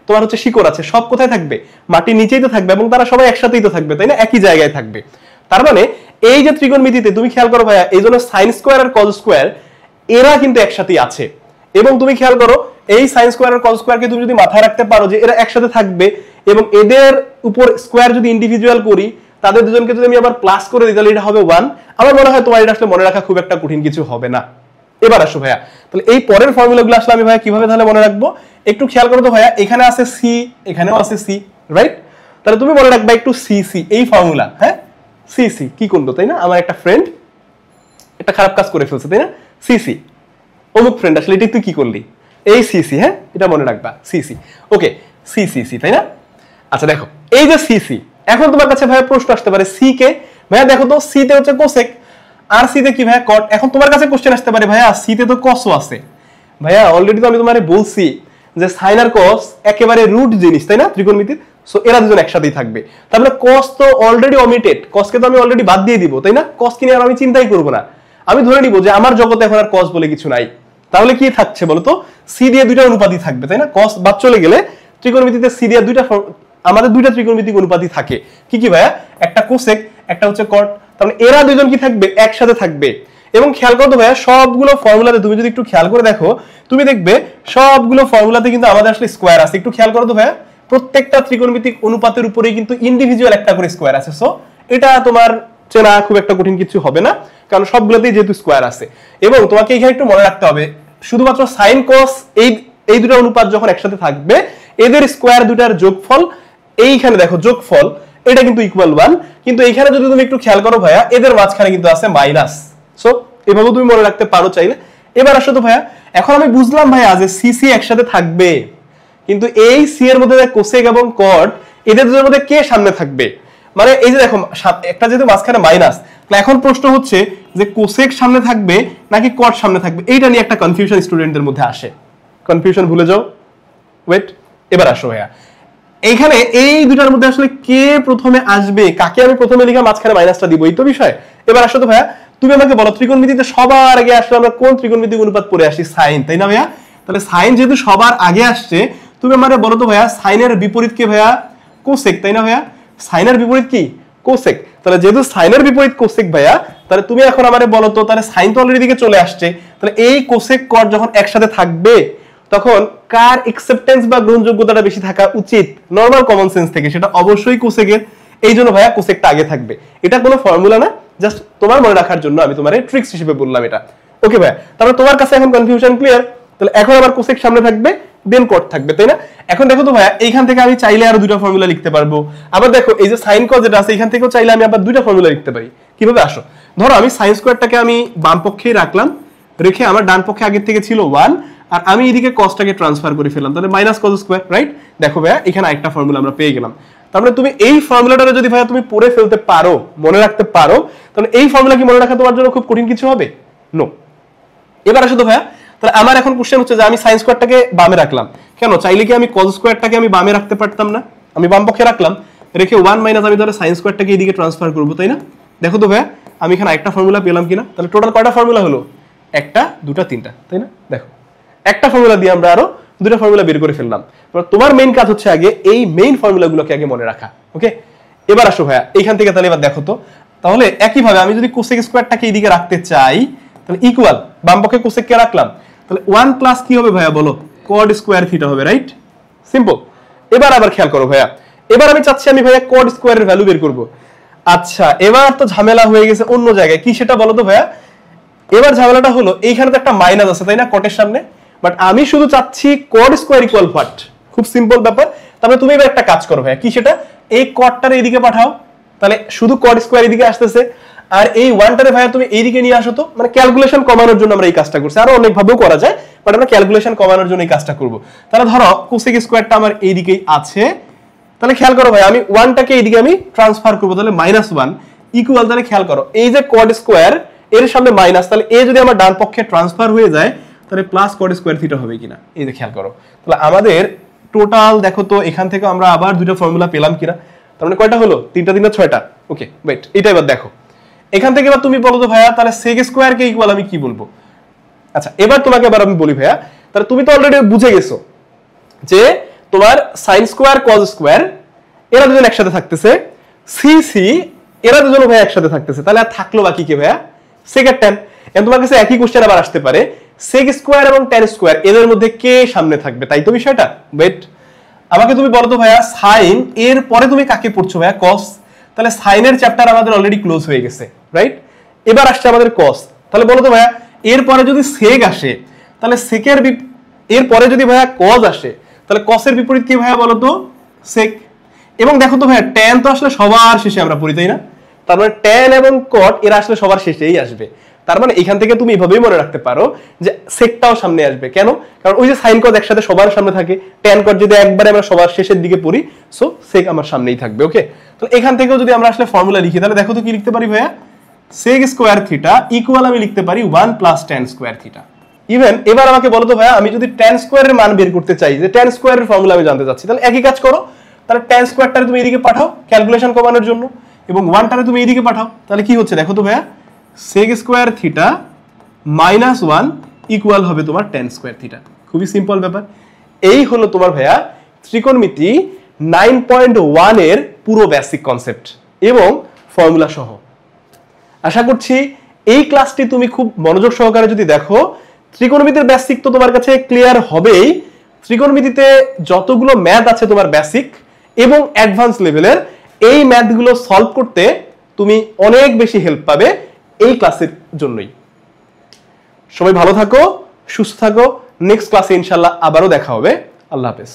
তোমার হচ্ছে শিকড় আছে সব কোথায় থাকবে? মাটির নিচেই তো থাকবে, এবং তারা সবাই একসাথেই তো থাকবে, তাই না? একই জায়গায় থাকবে। তার মানে এই যে ত্রিকোণমিতিতে তুমি খেয়াল করো ভাইয়া, এই জন্য সাইন স্কোয়ার আর কজ স্কোয়ার এরা কিন্তু একসাথেই আছে। এবং তুমি খেয়াল করো এই সাইন স্কোয়ার আর কজ স্কোয়ারকে তুমি যদি মাথায় রাখতে পারো যে এরা একসাথে থাকবে, এবং এদের উপর স্কোয়ার যদি ইন্ডিভিজুয়াল করি, তাদের দুজনকে যদি আমি আবার প্লাস করে দিই তাহলে এটা হবে 1। আমার মনে হয় তোমার এটা আসলে মনে রাখা খুব একটা কঠিন কিছু হবে না। এবার আসো ভাইয়া, তাহলে এই পরের ফর্মুলাগুলো আসলে আমি ভাইয়া কিভাবে তাহলে মনে রাখবো একটু খেয়াল করো তো ভাইয়া। এখানে আছে সি, এখানেও আছে সি, রাইট? তাহলে তুমি মনে রাখবা একটু সি সি এই ফর্মুলা। হ্যাঁ, সি সি কি করলো, তাই না? আমার একটা ফ্রেন্ড একটা খারাপ কাজ করে ফেলছে, তাই না? সি সি অমুক ফ্রেন্ড, আসলে এটা তুই কি করলি, এই সি সি। হ্যাঁ, এটা মনে রাখবা সি সি। ওকে, সি সি সি, তাই না? আচ্ছা দেখো এই যে সি সি, এখন তোমার কাছে ভাইয়া প্রশ্ন আসতে পারে সি কে ভাইয়া দেখো তো, সি তে হচ্ছে কোসেক আর সি তে কি ভাইয়া কট। এখন তোমার কাছে কোশ্চেন আসতে পারে ভাইয়া সি তে তো কসও আছে। ভাইয়া অলরেডি তো আমি তোমারে বলছি যে সাইন আর কস একেবারে রুট জিনিস, তাই না ত্রিকোণমিতির? সো এরা দুজন একসাথেই থাকবে। তারপরে কস তো অলরেডি অমিটেড, কসকে তো আমি অলরেডি বাদ দিয়ে দিব, তাই না? কস কি নিয়ে আর আমি চিন্তাই করব না, আমি ধরে নিব যে আমার জগতে এখন আর কস বলে কিছু নাই। তাহলে কি থাকছে বলতো, সি দিয়ে দুইটা অনুপাতই থাকবে, তাই না? কস বাদ চলে গেলে ত্রিকোণমিতিতে সি দিয়ে দুইটা, আমাদের দুইটা ত্রিকোণমিতিক অনুপাতই থাকে। কি কি ভাইয়া? একটা কোসেক, একটা হচ্ছে কট। তাহলে এরা দুজন কি থাকবে? একসাথে থাকবে। এবং খেয়াল করো তো ভাইয়া, সবগুলো ফর্মুলাতে তুমি যদি একটু খেয়াল করে দেখো, তুমি দেখবে সবগুলো ফর্মুলাতে কিন্তু আমাদের আসলে স্কোয়ার আছে। একটু খেয়াল করো তো ভাইয়া, প্রত্যেকটা ত্রিকোণমিতিক অনুপাতের উপরেই কিন্তু ইন্ডিভিজুয়াল একটা করে স্কোয়ার আছে। সো এটা তোমার চেনা খুব একটা কঠিন কিছু হবে না, কারণ সবগুলোতেই যেহেতু স্কোয়ার আছে। এবং তোমাকে এখানে একটু মনে রাখতে হবে, শুধুমাত্র সাইন কস এই দুটো অনুপাত যখন একসাথে থাকবে, এদের স্কোয়ার দুটার যোগফল, এইখানে দেখো যোগফল, এটা কিন্তু ইকুয়াল 1। কিন্তু এইখানে যদি তুমি একটু খেয়াল করো ভাইয়া, এদের মাঝখানে কিন্তু আছে মাইনাস। সো এভাবে তুমি মনে রাখতে পারো চাইলে। এবার আসো তো ভাইয়া, এখন আমি বুঝলাম ভাইয়া যে সি সি একসাথে থাকবে, কিন্তু এই সি এর মধ্যে কোসেক এবং কট এদের দুটোর মধ্যে কে সামনে থাকবে? মানে এই যে দেখো একটা যেহেতু মাঝখানে মাইনাস, তাহলে এখন প্রশ্ন হচ্ছে যে কোসেক সামনে থাকবে নাকি কট সামনে থাকবে, এইটা নিয়ে একটা কনফিউশন স্টুডেন্টদের মধ্যে আসে। কনফিউশন ভুলে যাও, ওয়েট। এবার আসো ভাইয়া, এইখানে এই দুটার মধ্যে আসলে কে প্রথমে আসবে, কাকে আমি প্রথমে লিখে মাঝখানে মাইনাসটা দিব, এই তো বিষয়। এবার আসো তো ভাইয়া, তুমি আমাকে বলো ত্রিকোণমিতিতে সবার আগে আসলে আমরা কোন ত্রিকোণমিতিক অনুপাত পড়ে আসি? সাইন, তাই না ভাইয়া? তাহলে সাইন যেহেতু সবার আগে আসছে, তুমি আমাকে বলো তো ভাইয়া সাইনের বিপরীত কে ভাইয়া? কোসেক, তাই না ভাইয়া? সাইনের বিপরীত কি? কোসেক। তাহলে যেহেতু সাইনের বিপরীত কোসেক ভাইয়া, তাহলে তুমি এখন আমারে বলো তো, তাহলে সাইন তো অলরেডি দিকে চলে আসছে, তাহলে এই কোসেক কট যখন একসাথে থাকবে তখন কার অ্যাকসেপ্টেন্স বা গ্রহণযোগ্যতাটা বেশি থাকা উচিত? নরমাল কমন সেন্স থেকে সেটা অবশ্যই কোসেকের। এই জন্য ভাইয়া কোসেকটা আগে থাকবে। এটা কোনো ফর্মুলা না, জাস্ট তোমার মনে রাখার জন্য আমি তোমার ট্রিক্স হিসেবে বললাম এটা। ওকে ভাইয়া, তাহলে তোমার কাছে এখন কনফিউশন ক্লিয়ার? তাহলে এখন আবার কোসেক সামনে থাকবে, দেন কট থাকবে, তাই না? এখন দেখো তো ভাইয়া, এইখান থেকে আমি চাইলে আরো দুটো ফর্মুলা লিখতে পারবো। আবার দেখো এই যে সাইন কজ যেটা আছে, এখান থেকেও চাইলে আমি আবার দুটো ফর্মুলা লিখতে পারি। কিভাবে? আসো, ধরো আমি সাইন স্কোয়ারটাকে আমি বাম পক্ষেই রাখলাম, রেখে আমার ডান পক্ষে আগের থেকে ছিল 1, আর আমি এদিকে কসটাকে ট্রান্সফার করে ফেললাম, তাহলে মাইনাস কজ স্কোয়ার, রাইট? দেখো ভাইয়া, এখানে আরেকটা ফর্মুলা আমরা পেয়ে গেলাম। তারপরে তুমি এই ফর্মুলাটা যদি ভাইয়া তুমি পড়ে ফেলতে পারো, মনে রাখতে পারো, তাহলে এই ফর্মুলা কি মনে রাখা তোমার জন্য খুব কঠিন কিছু হবে? নো। এবার আসো তো ভাইয়া, তাহলে আমার এখন কোশ্চেন হচ্ছে যে আমি সাইন স্কোয়ারটাকে বামে রাখলাম কেন? চাইলে কি আমি কজ স্কোয়ারটাকে আমি বামে রাখতে পারতাম না? আমি বাম পক্ষে রাখলাম, রেখে 1 মাইনাস আমি ধরে সাইন স্কোয়ারটাকে এদিকে ট্রান্সফার করবো, তাই না? দেখো তো ভাইয়া, আমি এখানে একটা ফর্মুলা পেলাম কিনা? তাহলে টোটাল কয়টা ফর্মুলা হলো? একটা, দুটা, তিনটা, তাই না? দেখো, একটা ফর্মুলা দিয়ে আমরা আরো দুটো ফর্মুলা বের করে ফেললাম। তোমার মেইন কাজ হচ্ছে আগে এই মেইন ফর্মুলাগুলোকে আগে মনে রাখা। ওকে, এবার আসো ভাইয়া এইখান থেকে, তাহলে এবার দেখো তো, তাহলে একইভাবে আমি যদি কোসেক স্কোয়ারটাকে এইদিকে রাখতে চাই, তাহলে ইকুয়াল বাম পক্ষে কোসেককে রাখলাম, তাহলে 1 প্লাস কি হবে ভাইয়া বলো? কড স্কোয়ার থিটা হবে, রাইট? সিম্পল। এবার আবার খেয়াল করো ভাইয়া, এবার আমি চাচ্ছি আমি ভাইয়া কড স্কোয়ারের ভ্যালু বের করব। আচ্ছা, এবার তো ঝামেলা হয়ে গেছে অন্য জায়গায়, কি সেটা বলো তো ভাইয়া? এবার ঝামেলাটা হলো এইখানে তো একটা মাইনাস আছে, তাই না, কটের সামনে, বাট আমি শুধু চাচ্ছি কড স্কোয়ার ইকুয়াল হোয়াট? খুব সিম্পল ব্যাপার। তারপরে তুমি এবার একটা কাজ করো ভাইয়া, কি সেটা? এই কডটারে এইদিকে পাঠাও, তাহলে শুধু কড স্কোয়ার এদিকে আসতেছে, আর এই 1টারে ভাইয়া তুমি এইদিকে নিয়ে আসো তো। মানে ক্যালকুলেশন কমানোর জন্য আমরা এই কাজটা করছি, আরো অনেক ভাবেও করা যায়, বাট আমরা ক্যালকুলেশন কমানোর জন্য এই কাজটা করব। তাহলে ধরো কোসেক স্কোয়ারটা আমার এইদিকেই আছে, তাহলে খেয়াল করো ভাই, আমি 1টাকে এইদিকে আমি ট্রান্সফার করবো, তাহলে -1 ইকুয়াল, তাহলে খেয়াল করো এই যে কড স্কোয়ার এর সামনে মাইনাস, তাহলে এ যদি আমার ডান পক্ষে ট্রান্সফার হয়ে যায় তাহলে প্লাস কড স্কোয়ার থিটা হবে কিনা? এই যে খেয়াল করো, তাহলে আমাদের টোটাল দেখো তো এখান থেকে আমরা আবার দুটো ফর্মুলা পেলাম কিনা? তার মানে কয়টা হলো? 3টা 3টা 6টা। ওকে, ওয়েট, এটা এবার দেখো এখান থেকে এবার তুমি বলো তো ভাইয়া, তাহলে সেক স্কোয়ার কে ইকুয়াল আমি কি বলবো? আচ্ছা, এবার তোমাকে এবার আমি বলি ভাইয়া, তাহলে তুমি তো অলরেডি বুঝে গেছো যে তোমার সাইন স্কোয়ার কজ স্কোয়ার এরা দুজন একসাথে থাকতেছে, সি সি এরা দুজন ভাইয়া একসাথে থাকতেছে, তাহলে আর থাকলো বাকি কে ভাইয়া? সেক আর ট্যান। এখন তোমার কাছে একই কোশ্চেন আবার আসতে পারে, সেক স্কোয়ার এবং ট্যান স্কোয়ার এদের মধ্যে কে সামনে থাকবে, তাই তো বিষয়টা। ওয়েট, আমাকে তুমি বলো তো ভাইয়া, সাইন এর পরে তুমি কাকে পড়ছো ভাইয়া? কস। তাহলে সাইনের চ্যাপ্টার আমাদের অলরেডি ক্লোজ হয়ে গেছে, রাইট? এবার আসছে আমাদের কস। তাহলে বলো তো ভাইয়া, এর পরে যদি সেক আসে তাহলে সেকের এর পরে যদি ভাইয়া কজ আসে তাহলে কসের বিপরীত কি ভাইয়া বলো তো? সেক। এবং দেখো তো ভাইয়া, ট্যান তো আসলে সবার শেষে আমরা পড়ি, তাই না? তার মানে ট্যান এবং কট এরা আসলে সবার শেষেই আসবে। তার মানে এখান থেকে তুমি এভাবেই মনে রাখতে পারো যে সেকটাও সামনে আসবে। কেন? কারণ ওই যে সাইন কজ একসাথে সবার সামনে থাকে, ট্যান কট যদি একবারে আমরা সবার শেষের দিকে পড়ি, সো সেক আমার সামনেই থাকবে। ওকে, তাহলে এখান থেকেও যদি আমরা আসলে ফর্মুলা লিখি, তাহলে দেখো তো কি লিখতে পারি ভাইয়া? সেক স্কোয়ার থিটা ইকুয়াল আমি লিখতে পারি 1 plus tan square theta. Even এবার আমাকে বলো তো ভাইয়া, আমি যদি ট্যান স্কোয়ারের মান বের করতে চাই, যে ট্যান স্কোয়ারের ফর্মুলা আমি জানতে চাচ্ছি, তাহলে একই কাজ করো, তাহলে ট্যান স্কোয়ারটারে তুমি এদিকে পাঠাও ক্যালকুলেশন কমানোর জন্য, এবং 1টারে তুমি এদিকে পাঠাও, তাহলে কি হচ্ছে দেখো তো ভাইয়া? সেক স্কোয়ার থিটা -1 ইকুয়াল হবে তোমার ট্যান স্কোয়ার থিটা। খুবই সিম্পল ব্যাপার। এই হলো তোমার ভাইয়া ত্রিকোণমিতি 9.1 এর পুরো বেসিক কনসেপ্ট এবং ফর্মুলা সহ। আশা করছি এই ক্লাসটি তুমি খুব মনোযোগ সহকারে যদি দেখো, ত্রিকোণমিতির বেসিক তো তোমার কাছে ক্লিয়ার হবেই। ত্রিকোণমিতিতে যতগুলো ম্যাথ আছে তোমার বেসিক এবং অ্যাডভান্স লেভেলের, এই ম্যাথগুলো সলভ করতে তুমি অনেক বেশি হেল্প পাবে এই ক্লাসের জন্যই। সবাই ভালো থাকো, সুস্থ থাকো। নেক্সট ক্লাসে ইনশাআল্লাহ আবারও দেখা হবে। আল্লাহ হাফেজ।